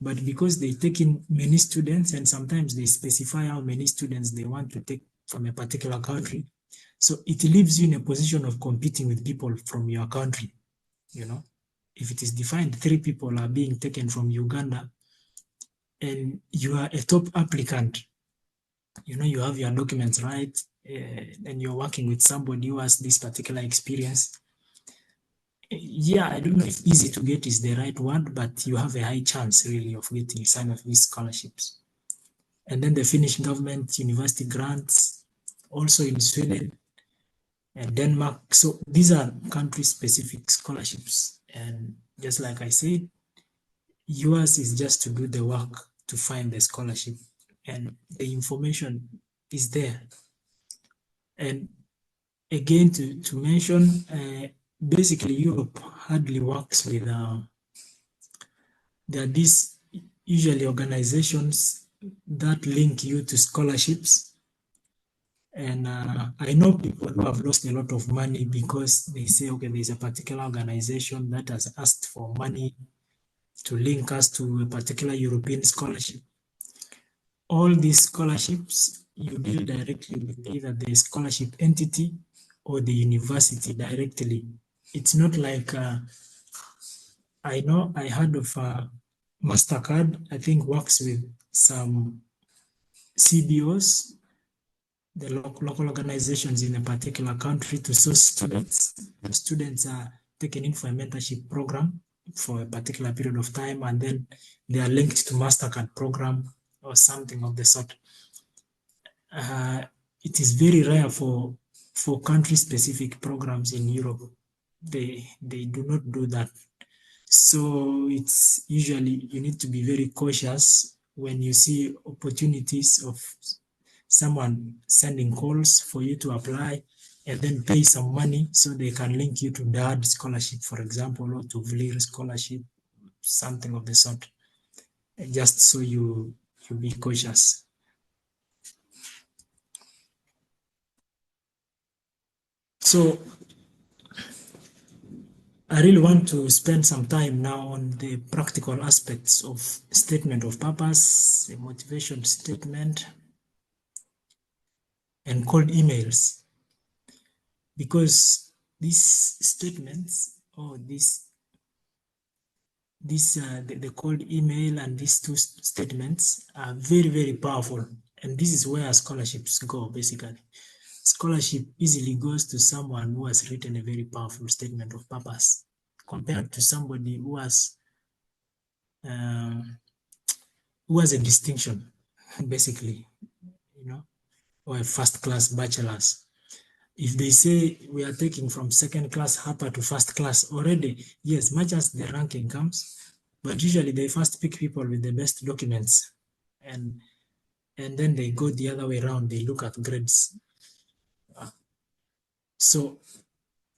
but because they take in many students and sometimes they specify how many students they want to take from a particular country. So it leaves you in a position of competing with people from your country, you know. If it is defined 3 people are being taken from Uganda and you are a top applicant, you know, you have your documents right, and you're working with somebody who has this particular experience. Yeah, I don't know if easy to get is the right word, but you have a high chance really of getting some of these scholarships. And then the Finnish government university grants, also in Sweden and Denmark. So these are country-specific scholarships. And just like I said, yours is just to do the work to find the scholarship, and the information is there. And again, to mention, basically Europe hardly works with, there are these usually organizations that link you to scholarships. And I know people who have lost a lot of money because they say, okay, there's a particular organization that has asked for money to link us to a particular European scholarship. All these scholarships, you deal directly with either the scholarship entity or the university directly. It's not like, I know I heard of MasterCard, I think works with some CBOs, the local organizations in a particular country to source students. The students are taken in for a mentorship program for a particular period of time, and then they are linked to MasterCard program or something of the sort. It is very rare for country-specific programs in Europe. They do not do that. So it's usually, you need to be very cautious when you see opportunities of someone sending calls for you to apply and then pay some money so they can link you to DAD scholarship, for example, or to VLIR scholarship, something of the sort. Just so you be cautious. So I really want to spend some time now on the practical aspects of statement of purpose, a motivation statement, and cold emails. Because these statements, or the cold email and these two statements are very, very powerful. And this is where scholarships go, basically. Scholarship easily goes to someone who has written a very powerful statement of purpose compared to somebody who has a distinction, basically, you know, or a first-class bachelor's. If they say we are taking from second class upper to first class already, yes, much as the ranking comes, but usually they first pick people with the best documents, and then they go the other way around, they look at grades. So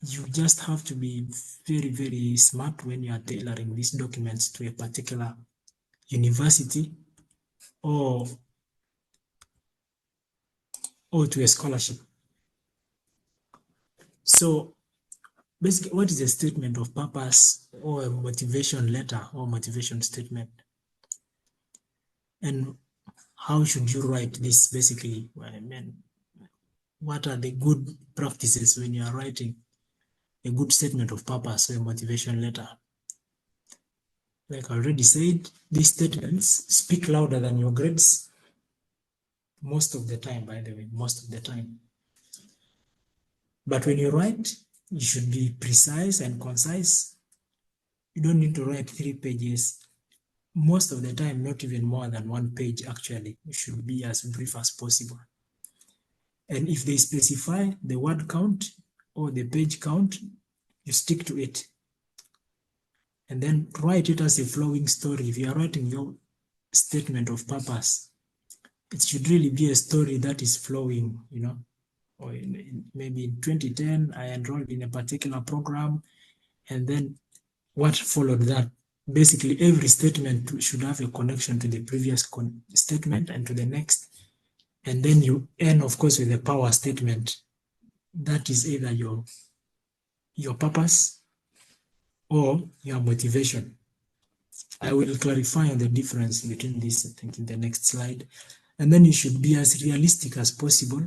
you just have to be very, very smart when you are tailoring these documents to a particular university or to a scholarship. So basically, what is a statement of purpose or a motivation letter or motivation statement? And how should you write this, basically? I mean, what are the good practices when you are writing a good statement of purpose or a motivation letter? Like I already said, these statements speak louder than your grades. Most of the time, by the way, most of the time. But when you write, you should be precise and concise. You don't need to write 3 pages. Most of the time, not even more than 1 page, actually. You should be as brief as possible. And if they specify the word count or the page count, you stick to it. And then write it as a flowing story. If you are writing your statement of purpose, it should really be a story that is flowing, you know. Or maybe in 2010, I enrolled in a particular program, and then what followed that? basically every statement should have a connection to the previous statement and to the next. And then you end, of course, with a power statement. That is either your purpose or your motivation. I will clarify on the difference between this, I think, in the next slide. And then you should be as realistic as possible.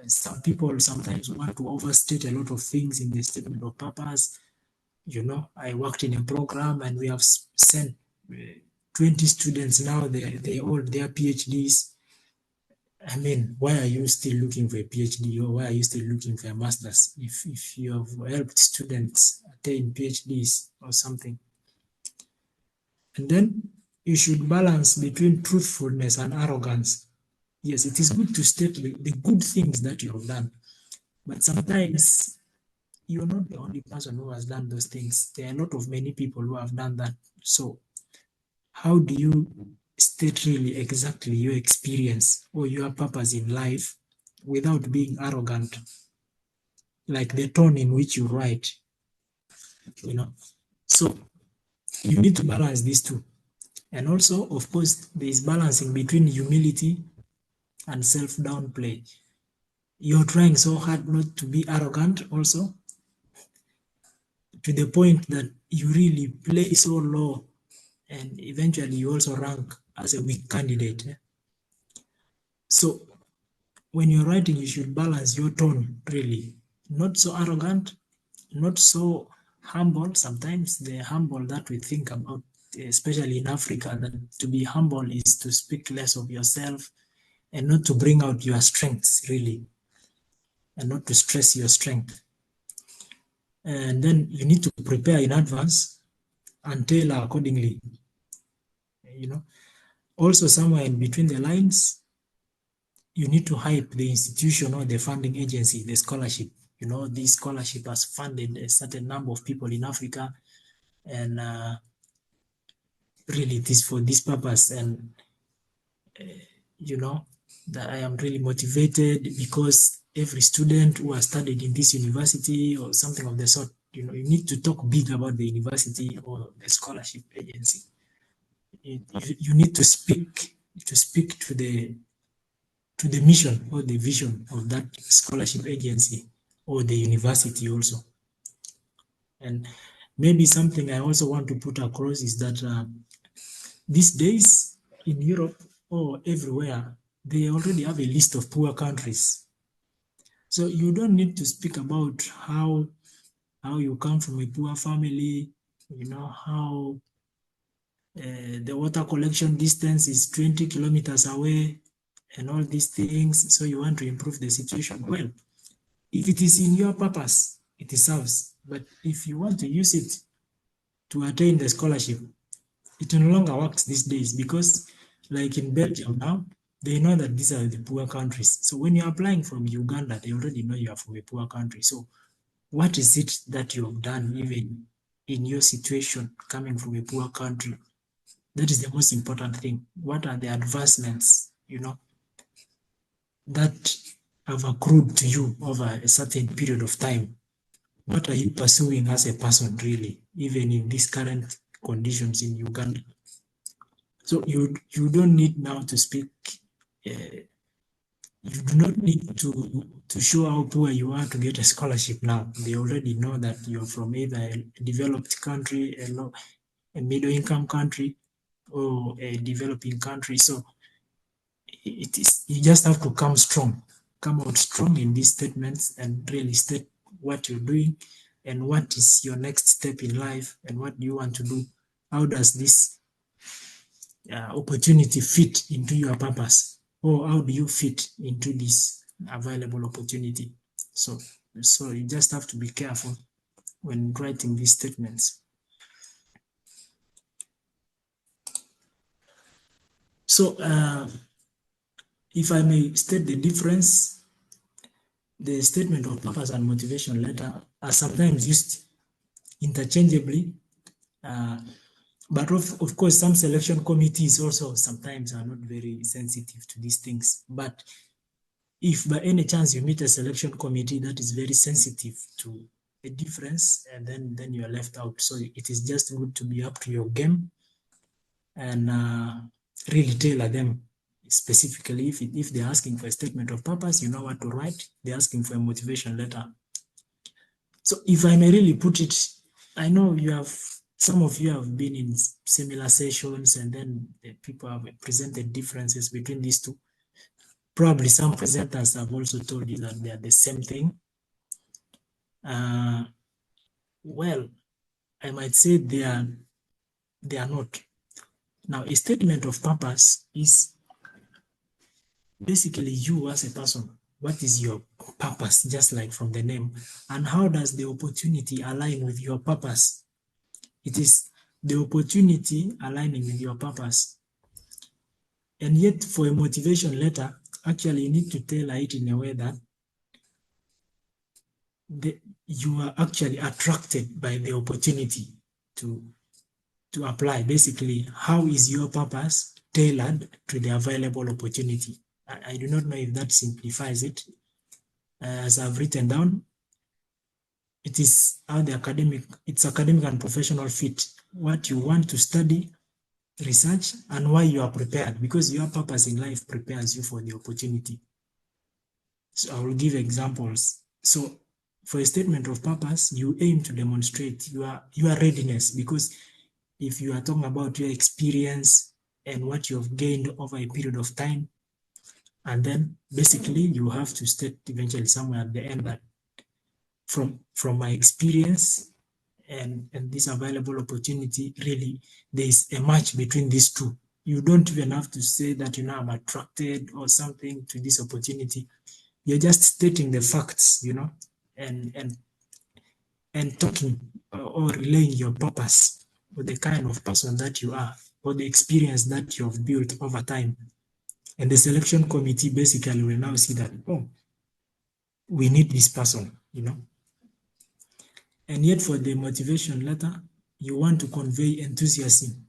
Some people sometimes want to overstate a lot of things in the statement of purpose. You know, I worked in a program and we have sent 20 students now, they all their PhDs. I mean, why are you still looking for a PhD, or why are you still looking for a master's if you have helped students attain PhDs or something? And then you should balance between truthfulness and arrogance. Yes, it is good to state the good things that you have done, but sometimes you're not the only person who has done those things. There are a lot of many people who have done that. So how do you state really exactly your experience or your purpose in life without being arrogant? Like the tone in which you write, you know. So you need to balance these two. And also, of course, there is balancing between humility and self-downplay. You're trying so hard not to be arrogant also, to the point that you really play so low and eventually you also rank as a weak candidate. So when you're writing, you should balance your tone really. Not so arrogant, not so humble. Sometimes the humble that we think about, especially in Africa, that to be humble is to speak less of yourself and not to bring out your strengths really, and not to stress your strength. And then you need to prepare in advance and tailor accordingly. You know, also somewhere in between the lines, you need to hype the institution or the funding agency, the scholarship. You know, this scholarship has funded a certain number of people in Africa, and really it is for this purpose. And you know, that I am really motivated because every student who has studied in this university or something of the sort, you know, you need to talk big about the university or the scholarship agency. You need to speak to the mission or the vision of that scholarship agency or the university also. And maybe something I also want to put across is that these days in Europe or everywhere, they already have a list of poor countries. So you don't need to speak about how you come from a poor family, you know, how the water collection distance is 20 kilometers away and all these things. So you want to improve the situation. Well, if it is in your purpose, it serves. But if you want to use it to attain the scholarship, it no longer works these days, because like in Belgium now, they know that these are the poor countries. So when you're applying from Uganda, they already know you are from a poor country. So what is it that you have done even in your situation coming from a poor country? That is the most important thing. What are the advancements, you know, that have accrued to you over a certain period of time? What are you pursuing as a person really, even in these current conditions in Uganda? So you don't need now to speak, you do not need to show how poor you are to get a scholarship now. They already know that you're from either a developed country, a middle income country, or a developing country. So it is, you just have to come out strong in these statements and really state what you're doing and what is your next step in life and what do you want to do. How does this opportunity fit into your purpose, or how do you fit into this available opportunity? So you just have to be careful when writing these statements. So if I may state the difference, the statement of purpose and motivation letter are sometimes used interchangeably, but of course some selection committees also sometimes are not very sensitive to these things. But if by any chance you meet a selection committee that is very sensitive to a difference, and then you're left out. So it is just good to be up to your game and really tailor them. Specifically, if they're asking for a statement of purpose, you know what to write. They're asking for a motivation letter. So if I may really put it, I know some of you have been in similar sessions, and then the people have presented differences between these two. Probably some presenters have also told you that they are the same thing. Well, I might say they are not. Now, a statement of purpose is basically you as a person. What is your purpose, just like from the name? And how does the opportunity align with your purpose? It is the opportunity aligning with your purpose. And yet, for a motivation letter, actually, you need to tailor it in a way that you are actually attracted by the opportunity to apply. Basically, how is your purpose tailored to the available opportunity? I do not know if that simplifies it. As I've written down, it is how the academic and professional fit, what you want to study, research, and why you are prepared, because your purpose in life prepares you for the opportunity. So I will give examples. So for a statement of purpose, you aim to demonstrate your readiness, because if you are talking about your experience and what you have gained over a period of time, and then basically you have to state eventually somewhere at the end that from my experience and this available opportunity, really there is a match between these two. You don't even have to say that, you know, I'm attracted or something to this opportunity. You're just stating the facts, you know, and talking or relaying your purpose or the kind of person that you are or the experience that you have built over time. And the selection committee basically will now see that, oh, we need this person, you know. And yet for the motivation letter, you want to convey enthusiasm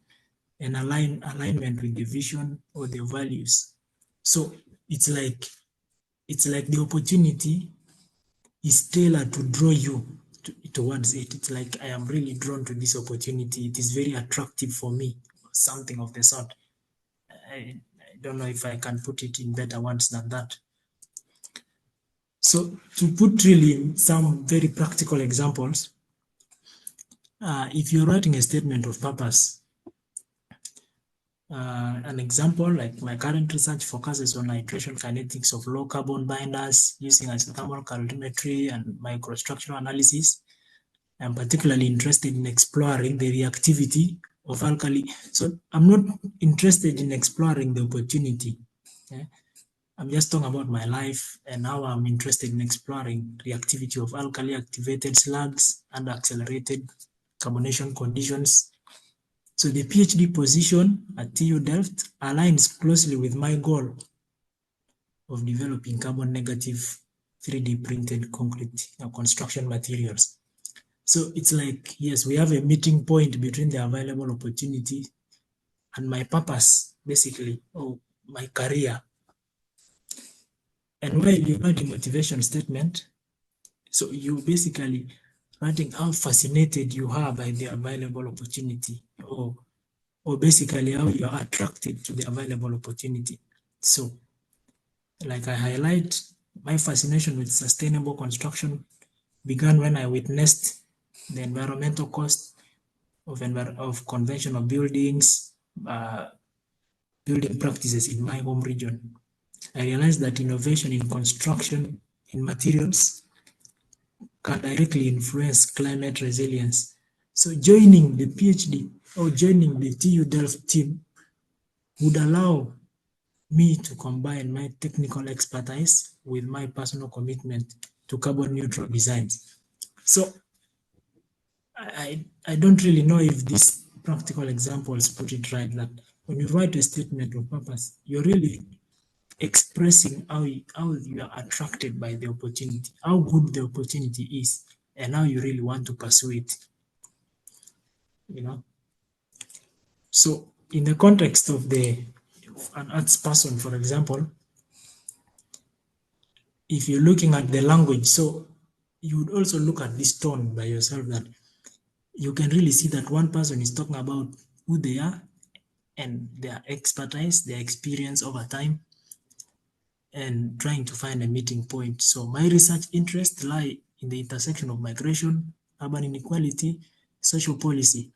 and alignment with the vision or the values. So it's like the opportunity is tailored to draw you towards it. It's like, I am really drawn to this opportunity. It is very attractive for me, something of the sort. I don't know if I can put it in better words than that. So to put really some very practical examples, if you're writing a statement of purpose, an example, like my current research focuses on nitration kinetics of low carbon binders using isothermal calorimetry and microstructural analysis. I'm particularly interested in exploring the reactivity of alkali. So I'm not interested in exploring the opportunity. Okay? I'm just talking about my life and how I'm interested in exploring reactivity of alkali activated slugs under accelerated carbonation conditions. So the PhD position at TU Delft aligns closely with my goal of developing carbon negative 3D printed concrete construction materials. So it's like, yes, we have a meeting point between the available opportunity and my purpose, basically, or my career. And when you write a motivation statement, so you basically writing how fascinated you are by the available opportunity, or basically how you are attracted to the available opportunity. So, like I highlight, my fascination with sustainable construction began when I witnessed the environmental cost of conventional buildings, building practices in my home region. I realized that innovation in construction, in materials, can directly influence climate resilience. So joining the PhD or joining the TU Delft team would allow me to combine my technical expertise with my personal commitment to carbon neutral designs. So I don't really know if these practical examples put it right, that when you write a statement of purpose, you're really expressing how you are attracted by the opportunity, how good the opportunity is, and how you really want to pursue it, you know. So in the context of an arts person, for example, if you're looking at the language, so you would also look at this tone by yourself, that you can really see that one person is talking about who they are and their expertise, their experience over time, and trying to find a meeting point. So my research interests lie in the intersection of migration, urban inequality, social policy.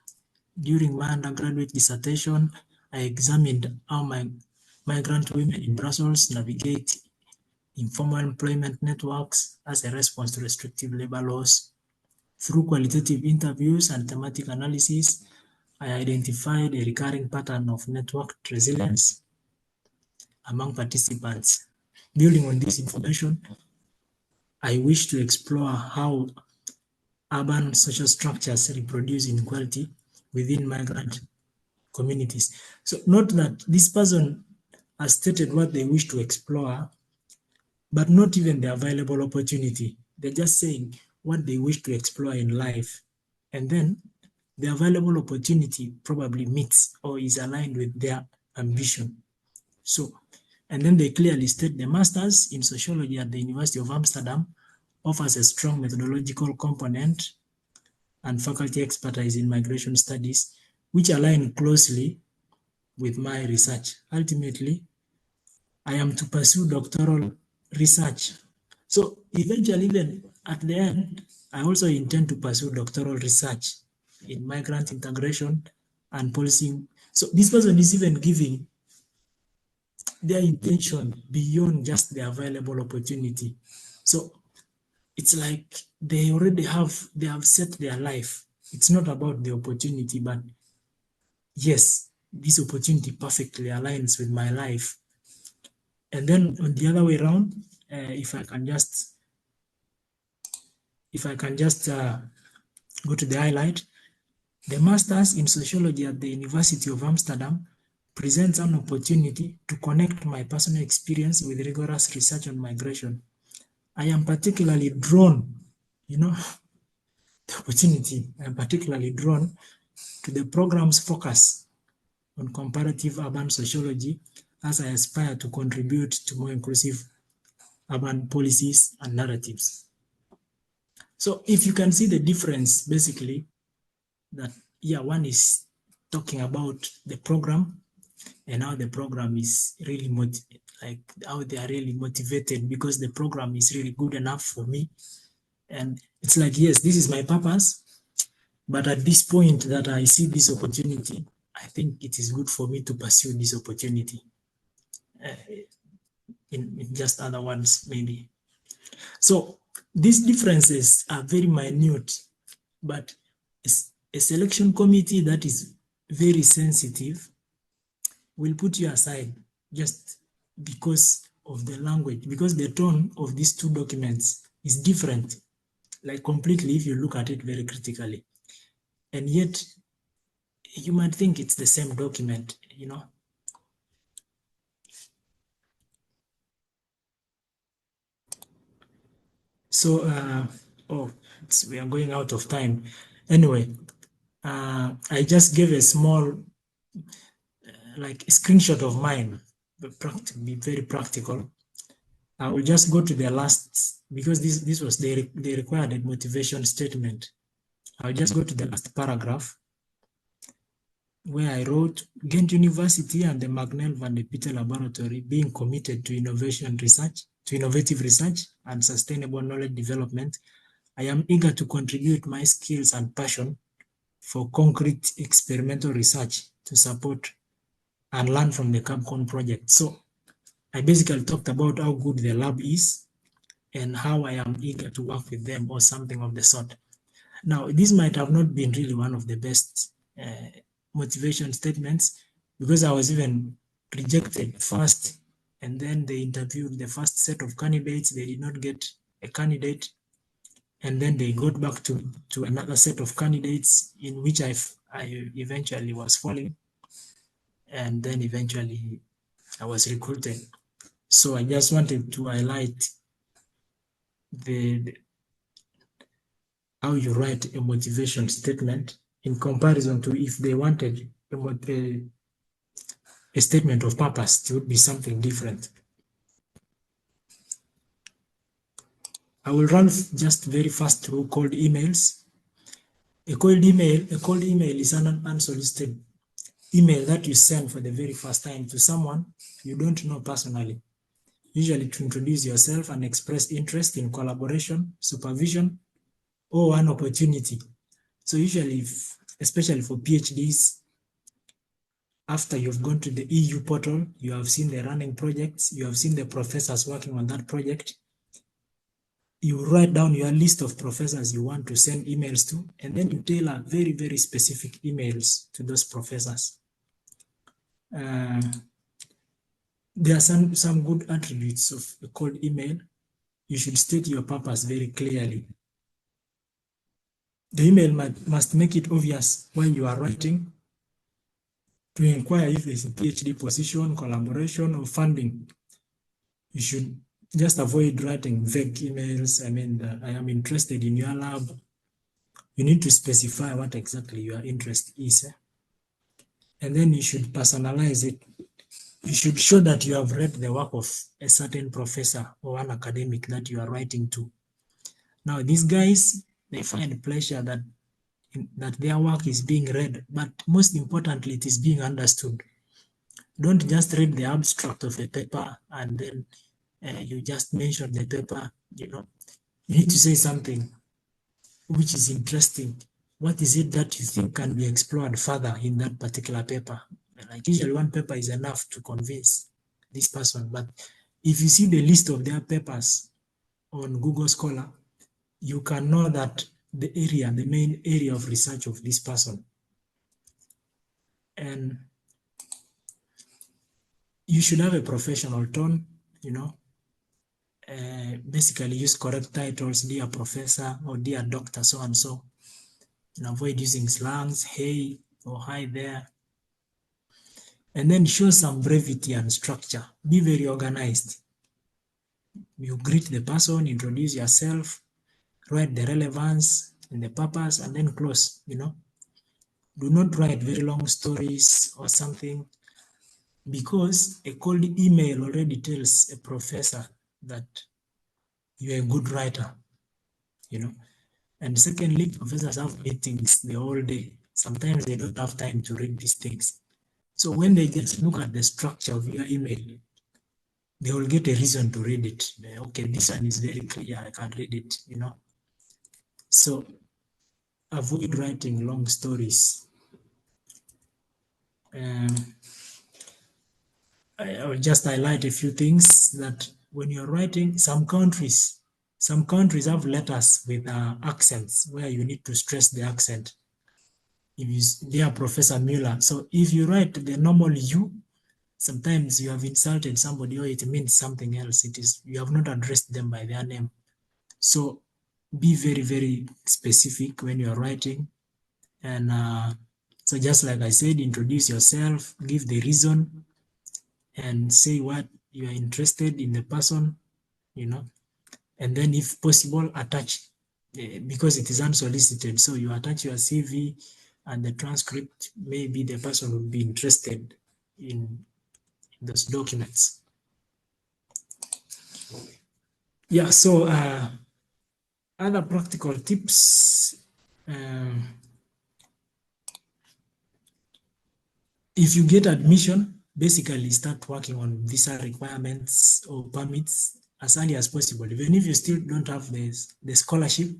During my undergraduate dissertation, I examined how migrant women in Brussels navigate informal employment networks as a response to restrictive labor laws. Through qualitative interviews and thematic analysis, I identified a recurring pattern of networked resilience among participants. Building on this information, I wish to explore how urban social structures reproduce inequality within migrant communities. So note that this person has stated what they wish to explore, but not even the available opportunity. They're just saying what they wish to explore in life. And then the available opportunity probably meets or is aligned with their ambition. So, and then they clearly state the Masters in Sociology at the University of Amsterdam offers a strong methodological component and faculty expertise in migration studies, which align closely with my research. Ultimately, I am to pursue doctoral research. So eventually, even at the end, I also intend to pursue doctoral research in migrant integration and policy. So this person is even giving their intention beyond just the available opportunity. So it's like they have set their life. It's not about the opportunity, but yes, this opportunity perfectly aligns with my life. And then on the other way around, if I can just go to the highlight, the Masters in Sociology at the University of Amsterdam presents an opportunity to connect my personal experience with rigorous research on migration. I am particularly drawn, the opportunity, I'm particularly drawn to the program's focus on comparative urban sociology as I aspire to contribute to more inclusive urban policies and narratives. So if you can see the difference, basically, that one is talking about the program and how the program is really how they are really motivated because the program is really good enough for me. And it's like, yes, this is my purpose, but at this point that I see this opportunity, I think it is good for me to pursue this opportunity. In just other ones, maybe. So these differences are very minute, but a selection committee that is very sensitive will put you aside just because of the language, because the tone of these two documents is different, like completely if you look at it very critically. And yet you might think it's the same document, So, we are going out of time. Anyway, I just gave a small, like a screenshot of mine, but be very practical. I will just go to the last, because this was they required a motivation statement. I'll just go to the last paragraph where I wrote, Ghent University and the Magnell van de Putte Laboratory being committed to innovative research and sustainable knowledge development, I am eager to contribute my skills and passion for concrete experimental research to support and learn from the CAPCON project. So I basically talked about how good the lab is and how I am eager to work with them or something of the sort. Now, this might have not been really one of the best motivation statements because I was even rejected first, and then they interviewed the first set of candidates. They did not get a candidate, and then they got back to another set of candidates in which I eventually was falling, and then eventually I was recruited. So I just wanted to highlight how you write a motivation statement in comparison to if they wanted a statement of purpose, it would be something different. I will run just very fast through cold emails. A cold email is an unsolicited email that you send for the very first time to someone you don't know personally, usually to introduce yourself and express interest in collaboration, supervision, or an opportunity. So usually, especially for PhDs, after you've gone to the EU portal, you have seen the running projects, you have seen the professors working on that project, you write down your list of professors you want to send emails to, and then you tailor very, very specific emails to those professors. There are some good attributes of a cold email. You should state your purpose very clearly. The email must make it obvious why you are writing, to inquire if there's a PhD position, collaboration, or funding. You should just avoid writing vague emails. I mean, I am interested in your lab. You need to specify what exactly your interest is. And then you should personalize it. You should show that you have read the work of a certain professor or an academic that you are writing to. Now, these guys, they find pleasure that their work is being read, but most importantly, it is being understood. Don't just read the abstract of a paper and then you just mention the paper. You need to say something which is interesting. What is it that you think can be explored further in that particular paper? Like usually one paper is enough to convince this person, but if you see the list of their papers on Google Scholar, you can know that the main area of research of this person. And you should have a professional tone, basically use correct titles, dear professor or dear doctor, so and so. And avoid using slangs, hey or hi there. And then show some brevity and structure. Be very organized. You greet the person, introduce yourself, write the relevance and the purpose, and then close, Do not write very long stories or something, because a cold email already tells a professor that you're a good writer, And secondly, professors have meetings the whole day. Sometimes they don't have time to read these things. So when they just look at the structure of your email, they will get a reason to read it. Okay, this one is very clear, I can read it, So avoid writing long stories. I will just highlight a few things that when you're writing, some countries have letters with accents where you need to stress the accent. If you, dear Professor Mueller, so if you write the normal you, sometimes you have insulted somebody or it means something else. It is, you have not addressed them by their name. So be very, very specific when you're writing. And so just like I said, introduce yourself, give the reason, and say what you are interested in the person, and then if possible, attach, because it is unsolicited. So you attach your CV and the transcript. Maybe the person would be interested in those documents. Yeah, so other practical tips. If you get admission, basically start working on visa requirements or permits as early as possible. Even if you still don't have the scholarship,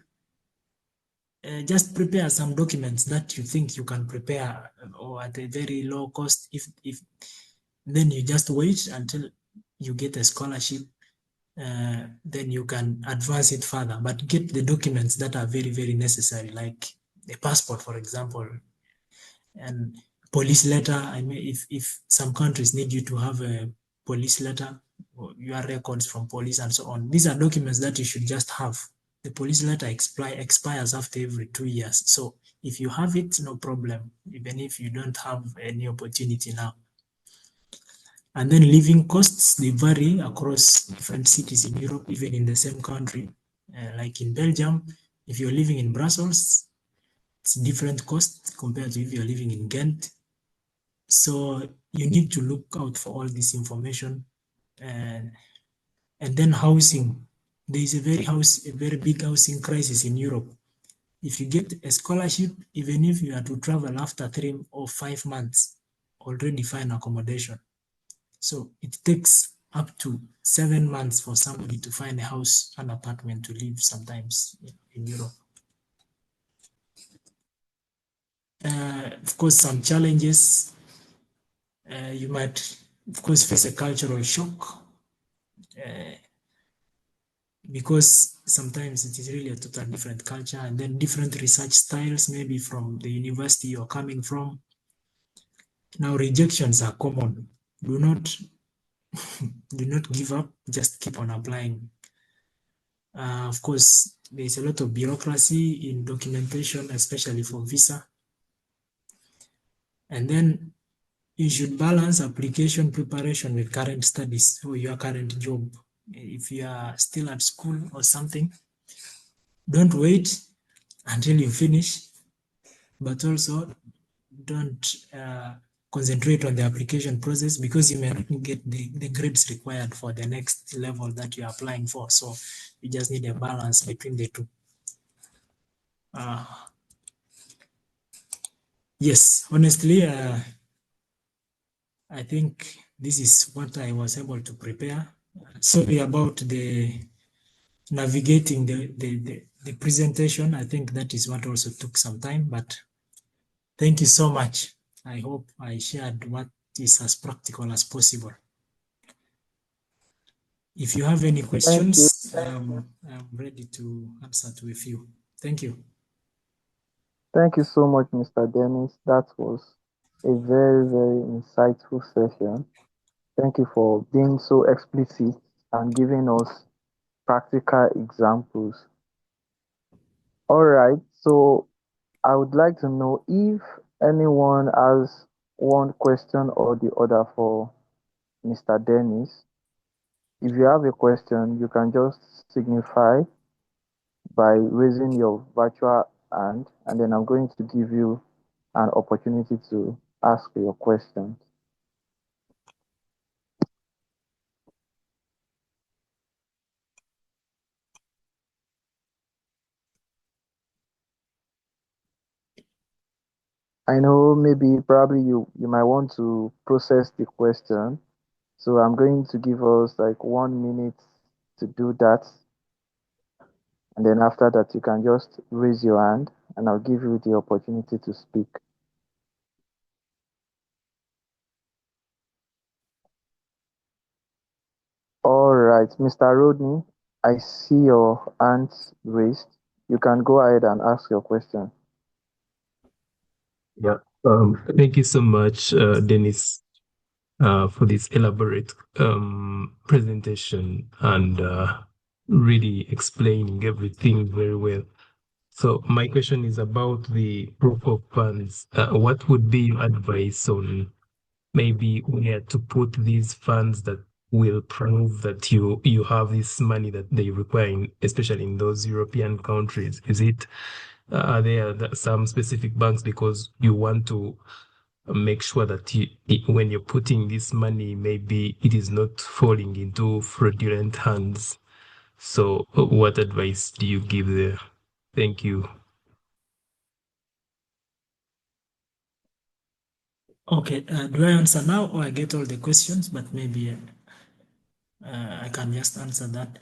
just prepare some documents that you think you can prepare or at a very low cost. If then you just wait until you get a scholarship, then you can advance it further. But get the documents that are very, very necessary, like the passport, for example, and police letter. I mean, if some countries need you to have a police letter, or your records from police and so on, these are documents that you should just have. The police letter expires after every 2 years. So if you have it, no problem, even if you don't have any opportunity now. And then living costs, they vary across different cities in Europe, even in the same country. Like in Belgium, if you're living in Brussels, it's different cost compared to if you're living in Ghent. So you need to look out for all this information. And then housing. there is a very big housing crisis in Europe. If you get a scholarship, even if you are to travel after 3 or 5 months, already find accommodation. So it takes up to 7 months for somebody to find a house, an apartment to live sometimes in Europe. Of course, some challenges. You might, of course, face a cultural shock because sometimes it is really a total different culture, and then different research styles, maybe from the university you're coming from. Now, rejections are common. Do not give up, just keep on applying. Of course, there's a lot of bureaucracy in documentation, especially for visa. And then you should balance application preparation with current studies or your current job. If you are still at school or something, don't wait until you finish, but also don't concentrate on the application process because you may not get the grades required for the next level that you're applying for. So you just need a balance between the two. Yes, honestly, I think this is what I was able to prepare. Sorry about the navigating the presentation. I think that is what also took some time, but thank you so much. I hope I shared what is as practical as possible. If you have any questions, I'm ready to answer to a few. Thank you. Thank you so much, Mr. Dennis. That was a very, very insightful session. Thank you for being so explicit and giving us practical examples. All right, so I would like to know if anyone has one question or the other for Mr. Dennis. If you have a question, you can just signify by raising your virtual hand, and then I'm going to give you an opportunity to ask your questions. I know maybe probably you might want to process the question. So I'm going to give us like 1 minute to do that. And then after that, you can just raise your hand and I'll give you the opportunity to speak. All right, Mr. Rodney, I see your hand raised. You can go ahead and ask your question. Yeah, thank you so much, Dennis, for this elaborate presentation and really explaining everything very well. So my question is about the proof of funds. What would be your advice on maybe where to put these funds that will prove that you have this money that they require, especially in those European countries? Is it are there some specific banks because you want to make sure that when you're putting this money, maybe it is not falling into fraudulent hands? So what advice do you give there? Thank you. Okay, do I answer now or I get all the questions, but maybe I can just answer that.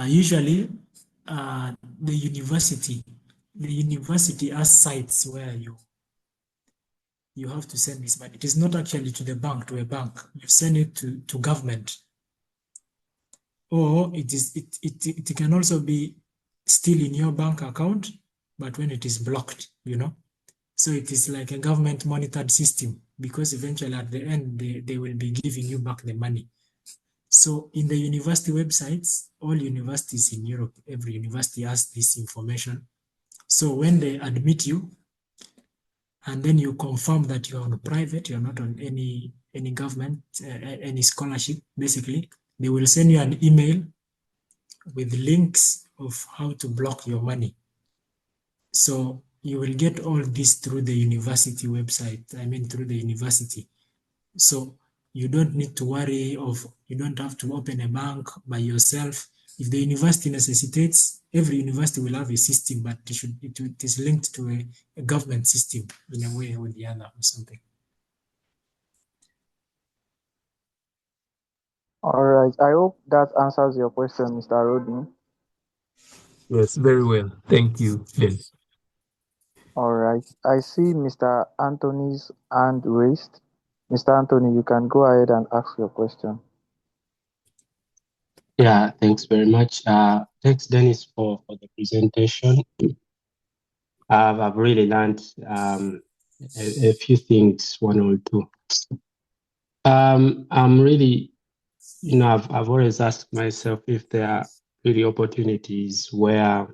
Usually, the university has sites where you have to send this money. It is not actually to the bank, to a bank. You send it to government. Or it can also be still in your bank account, but when it is blocked, So it is like a government monitored system because eventually at the end, they will be giving you back the money. So in the university websites, all universities in Europe, every university has this information. So when they admit you, and then you confirm that you're on private, you're not on any government, any scholarship, basically, they will send you an email with links of how to block your money. So you will get all this through the university website, through the university. So you don't need to worry you don't have to open a bank by yourself If the university necessitates, every university will have a system, but it is linked to a government system in a way or the other or something. All right. I hope that answers your question, Mr. Rodney. Yes, very well. Thank you. Yes. All right. I see Mr. Anthony's hand raised. Mr. Anthony, you can go ahead and ask your question. Yeah, thanks very much. Thanks, Dennis, for the presentation. I've really learned a few things, one or two. I'm really, I've always asked myself if there are really opportunities where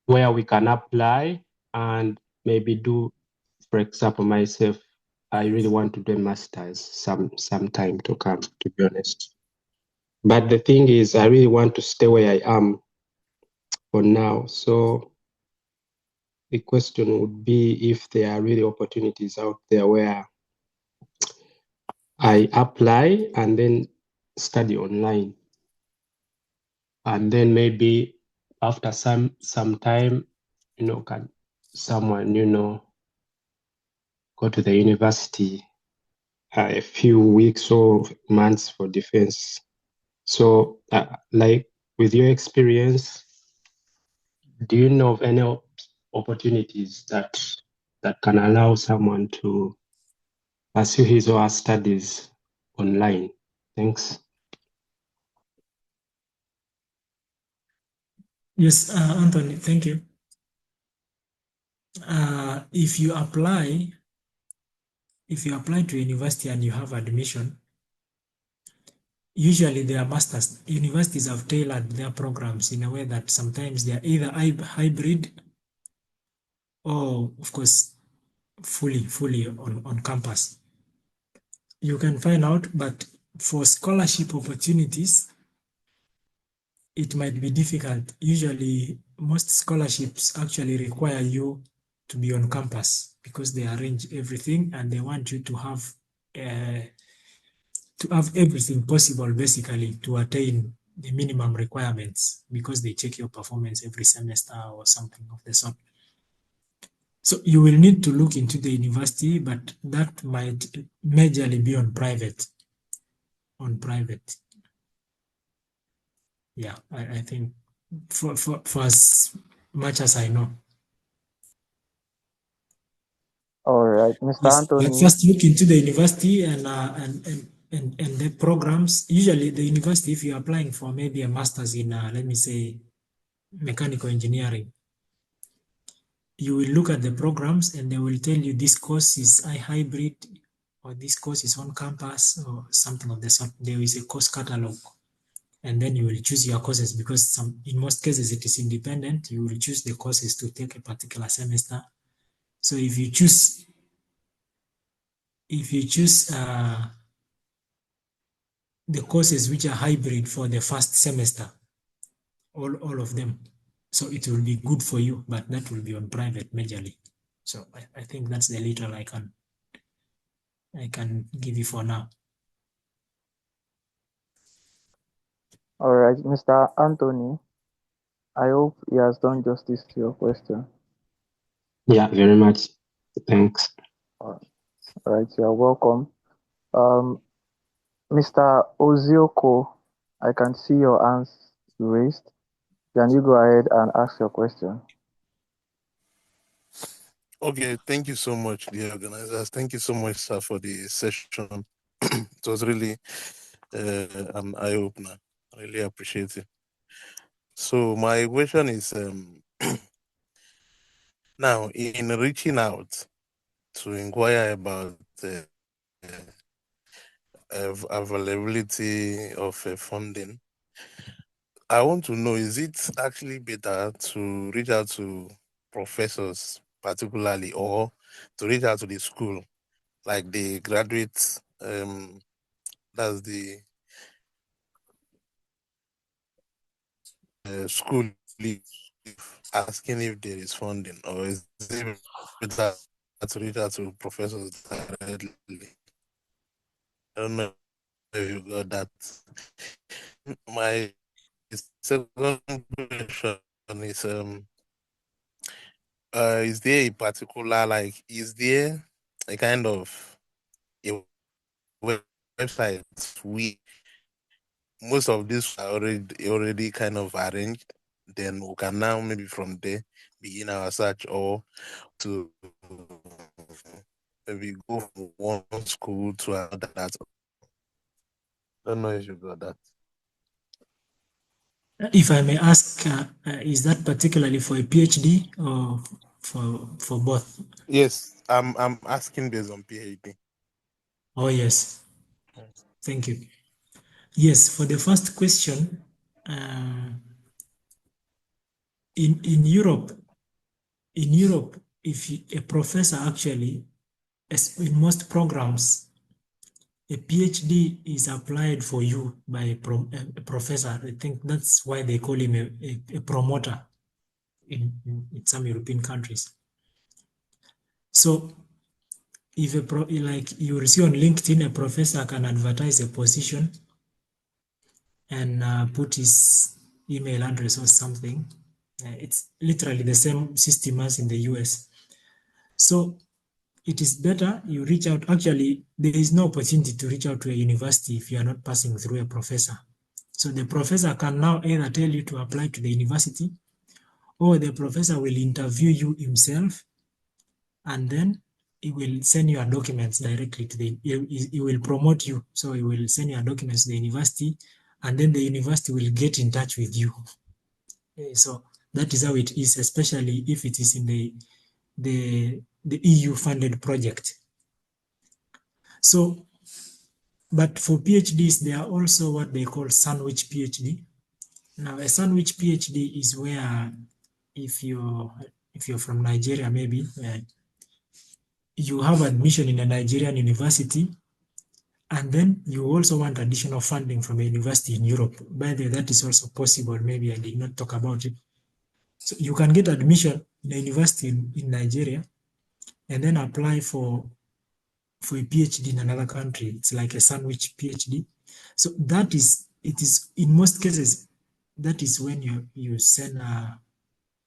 we can apply and maybe do, for example, myself, I really want to do a master's some time to come, to be honest. But the thing is, I really want to stay where I am for now. So the question would be if there are really opportunities out there where I apply and then study online. And then maybe after some time, can someone, go to the university a few weeks or months for defense. So, like with your experience, do you know of any opportunities that can allow someone to pursue his or her studies online? Thanks. Yes, Anthony, thank you. If you apply to university and you have admission, usually their masters, universities have tailored their programs in a way that sometimes they are either hybrid or, of course, fully on campus. You can find out, but for scholarship opportunities, it might be difficult. Usually, most scholarships actually require you to be on campus because they arrange everything and they want you to have everything possible basically to attain the minimum requirements because they check your performance every semester or something of the sort. So you will need to look into the university, but that might majorly be on private. Yeah, I think for as much as I know. All right, Mr. Yes, but Anthony. first look into the university and the programs. Usually the university, if you're applying for maybe a master's in, let me say, mechanical engineering, you will look at the programs and they will tell you this course is a hybrid or this course is on campus or something of the sort. There is a course catalog. And then you will choose your courses because in most cases it is independent. You will choose the courses to take a particular semester. So if you choose the courses which are hybrid for the first semester, all of them, so it will be good for you, but that will be on private majorly. So I think that's the little I can give you for now. All right, Mr. Anthony. I hope he has done justice to your question. Yeah, very much. Thanks. All right, you are welcome. Mr. Ozioko, I can see your hands raised. Can you go ahead and ask your question? Okay, thank you so much, the organizers. Thank you so much, sir, for the session. It was really an eye-opener. I really appreciate it. So my question is, now in reaching out to inquire about the availability of funding, I want to know, is it actually better to reach out to professors particularly or to reach out to the school, like the graduates, that's the school leave, asking if there is funding, or is it better to reach out to professors directly? I don't know if you got that. my second question is there a particular, like, is there a kind of a website we most of this are already kind of arranged, then we can now maybe from there begin our search, or to maybe go from one school to another? That don't know if you got that. If I may ask, is that particularly for a PhD or for both? Yes, I'm asking based on PhD. Oh, yes. Thank you. Yes, for the first question, in Europe, if a professor actually, as in most programs, a PhD is applied for you by a professor. I think that's why they call him a promoter in some European countries. So if like you will see on LinkedIn, a professor can advertise a position and put his email address or something. It's literally the same system as in the US. So it is better you reach out. Actually, there is no opportunity to reach out to a university if you are not passing through a professor. So the professor can now either tell you to apply to the university, or the professor will interview you himself, and then he will send your documents directly to he will promote you. So he will send your documents to the university, and then the university will get in touch with you. So that is how it is, especially if it is in the EU funded project. So, but for PhDs, there are also what they call sandwich PhD. Now, a sandwich PhD is where if you're from Nigeria, maybe you have admission in a Nigerian university, and then you also want additional funding from a university in Europe. By the way, that is also possible. Maybe I did not talk about it. So you can get admission in a university in Nigeria and then apply for a PhD in another country. It's like a sandwich PhD. So it is in most cases, that is when you send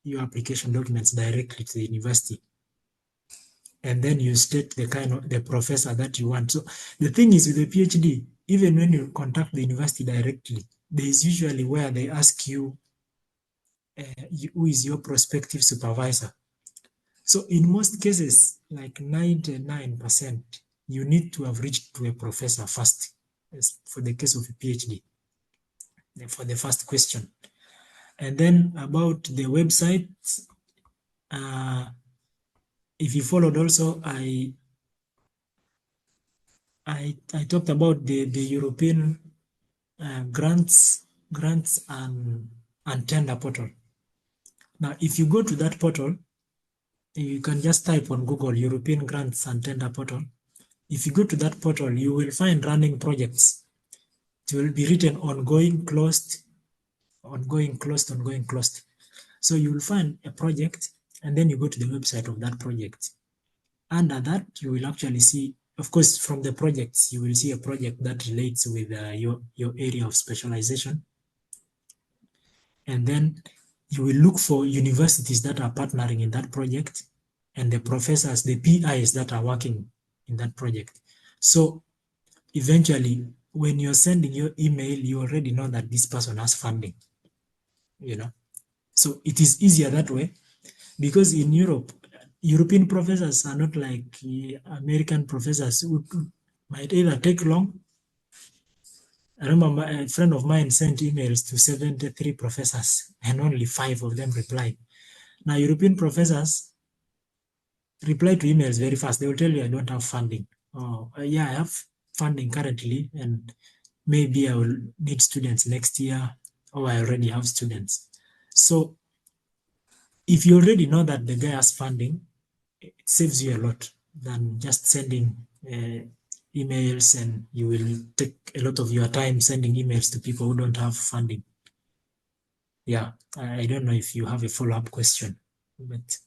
your application documents directly to the university. And then you state the professor that you want. So the thing is with the PhD, even when you contact the university directly, there is usually where they ask you, who is your prospective supervisor. So in most cases, like 99%, you need to have reached to a professor first, as for the case of a PhD, for the first question. And then about the website, if you followed also, I talked about the European grants and tender portal. Now, if you go to that portal, you can just type on Google European grants and tender portal. If you go to that portal, you will find running projects. It will be written ongoing, closed, ongoing, closed, ongoing, closed. So you will find a project, and then you go to the website of that project. Under that, you will actually see, of course, from the projects, you will see a project that relates with your area of specialization. And then you will look for universities that are partnering in that project and the professors, the PIs that are working in that project. So eventually, when you're sending your email, you already know that this person has funding, So it is easier that way, because in Europe, European professors are not like American professors who might either take long. I remember a friend of mine sent emails to 73 professors and only 5 of them replied. Now, European professors reply to emails very fast. They will tell you, I don't have funding. Oh, yeah, I have funding currently, and maybe I will need students next year, or I already have students. So if you already know that the guy has funding, it saves you a lot than just sending emails, and you will take a lot of your time sending emails to people who don't have funding. Yeah, I don't know if you have a follow-up question, but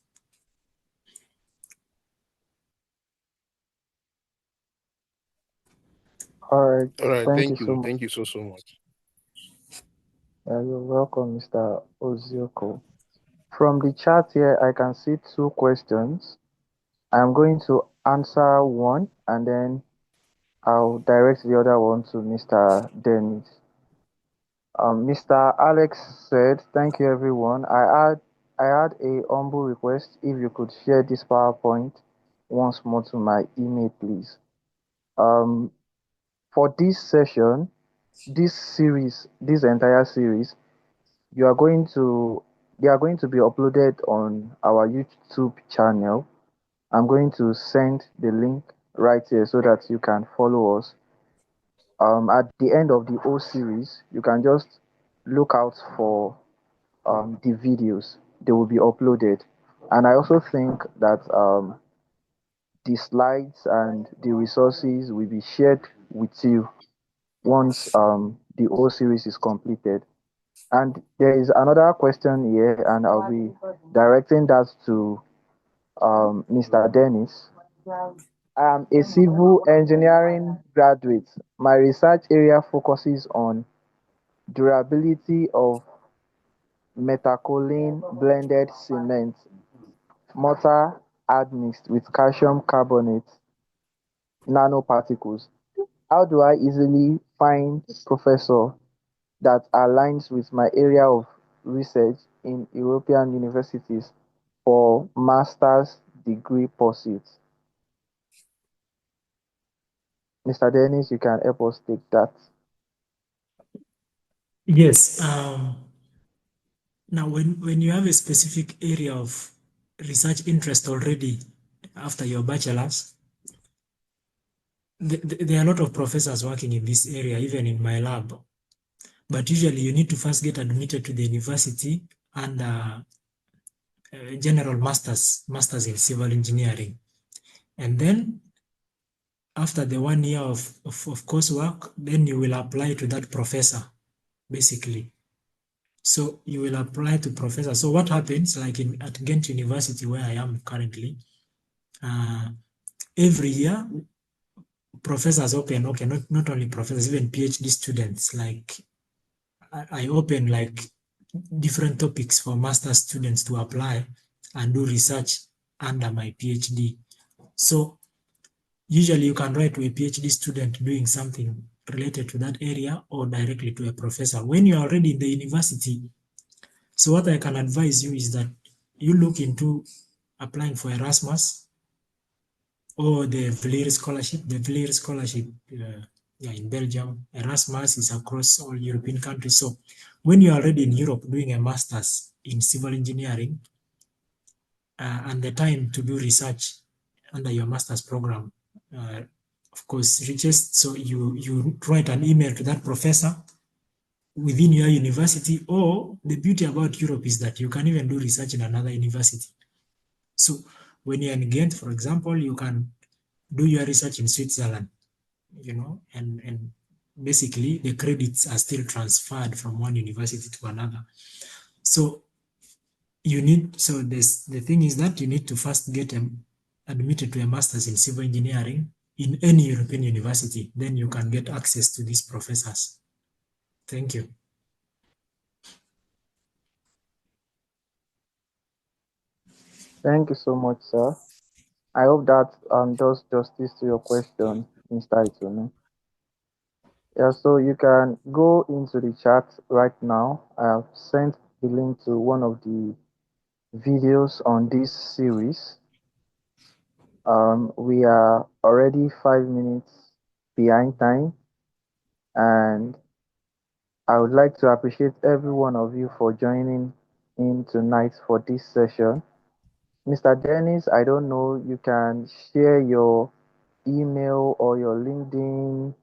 All right. All right, Thank you thank so you. much. Thank you so much. You're welcome, Mr. Ozioko. From the chat here, I can see two questions. I'm going to answer one and then I'll direct the other one to Mr. Dennis. Mr. Alex said, "Thank you, everyone. I had a humble request if you could share this PowerPoint once more to my email, please. Um, for this session, this entire series, you are going to, they are going to be uploaded on our YouTube channel. I'm going to send the link right here so that you can follow us. At the end of the whole series, you can just look out for the videos. They will be uploaded. And I also think that the slides and the resources will be shared with you once the whole series is completed. And there is another question here, and I'll be directing that to Mr. Dennis. I am a civil engineering graduate. My research area focuses on durability of metacholine blended cement mortar admixed with calcium carbonate nanoparticles. How do I easily find professor that aligns with my area of research in European universities for master's degree pursuits? Mr. Dennis, you can help us take that. Yes. Now, when you have a specific area of research interest already after your bachelor's, there are a lot of professors working in this area, even in my lab. But usually you need to first get admitted to the university and general masters in civil engineering. And then after the 1 year of coursework, then you will apply to that professor, basically. So you will apply to professor. So what happens, like at Ghent University, where I am currently, every year, professors open, okay, not only professors, even PhD students, like I open like different topics for master students to apply and do research under my PhD. So usually you can write to a PhD student doing something related to that area or directly to a professor when you're already in the university. So what I can advise you is that you look into applying for Erasmus or the Vlier Scholarship. The Vlier Scholarship in Belgium, Erasmus is across all European countries. So when you're already in Europe doing a master's in civil engineering and the time to do research under your master's program, of course, reaches. So you write an email to that professor within your university, or the beauty about Europe is that you can even do research in another university. So when you're in Ghent, for example, you can do your research in Switzerland, and basically the credits are still transferred from one university to another. So the thing is that you need to first get admitted to a master's in civil engineering in any European university. Then you can get access to these professors. Thank you. Thank you so much, sir. I hope that does justice to your question, Mr. Itunu. Yeah, so you can go into the chat right now. I have sent the link to one of the videos on this series. We are already 5 minutes behind time, and I would like to appreciate every one of you for joining in tonight for this session. Mr. Dennis, I don't know, you can share your email or your LinkedIn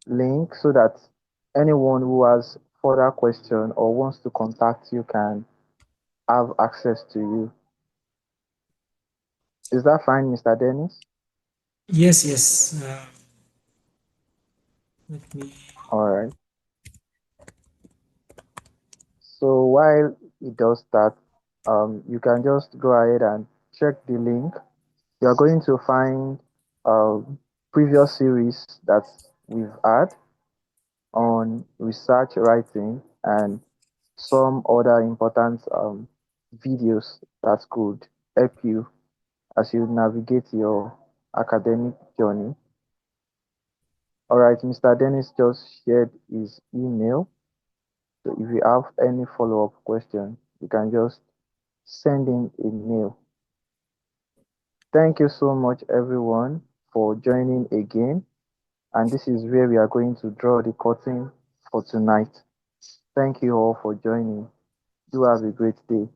link so that anyone who has further question or wants to contact you can have access to you. Is that fine, Mr. Dennis? Yes. Let me. All right. So while it does that, you can just go ahead and check the link. You're going to find previous series that we've had. on research writing and some other important videos that could help you as you navigate your academic journey. All right, Mr. Dennis just shared his email. So if you have any follow-up question, you can just send in a mail. Thank you so much, everyone, for joining again. And this is where we are going to draw the curtain for tonight. Thank you all for joining. Do have a great day.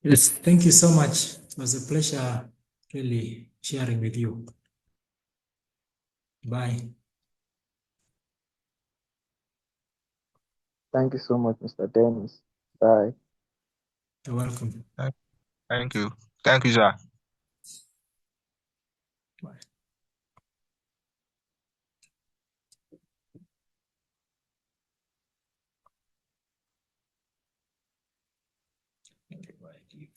Yes, thank you so much. It was a pleasure really sharing with you. Bye. Thank you so much, Mr. Dennis. Bye. You're welcome. Thank you. Thank you, sir. Bye. Okay, bye.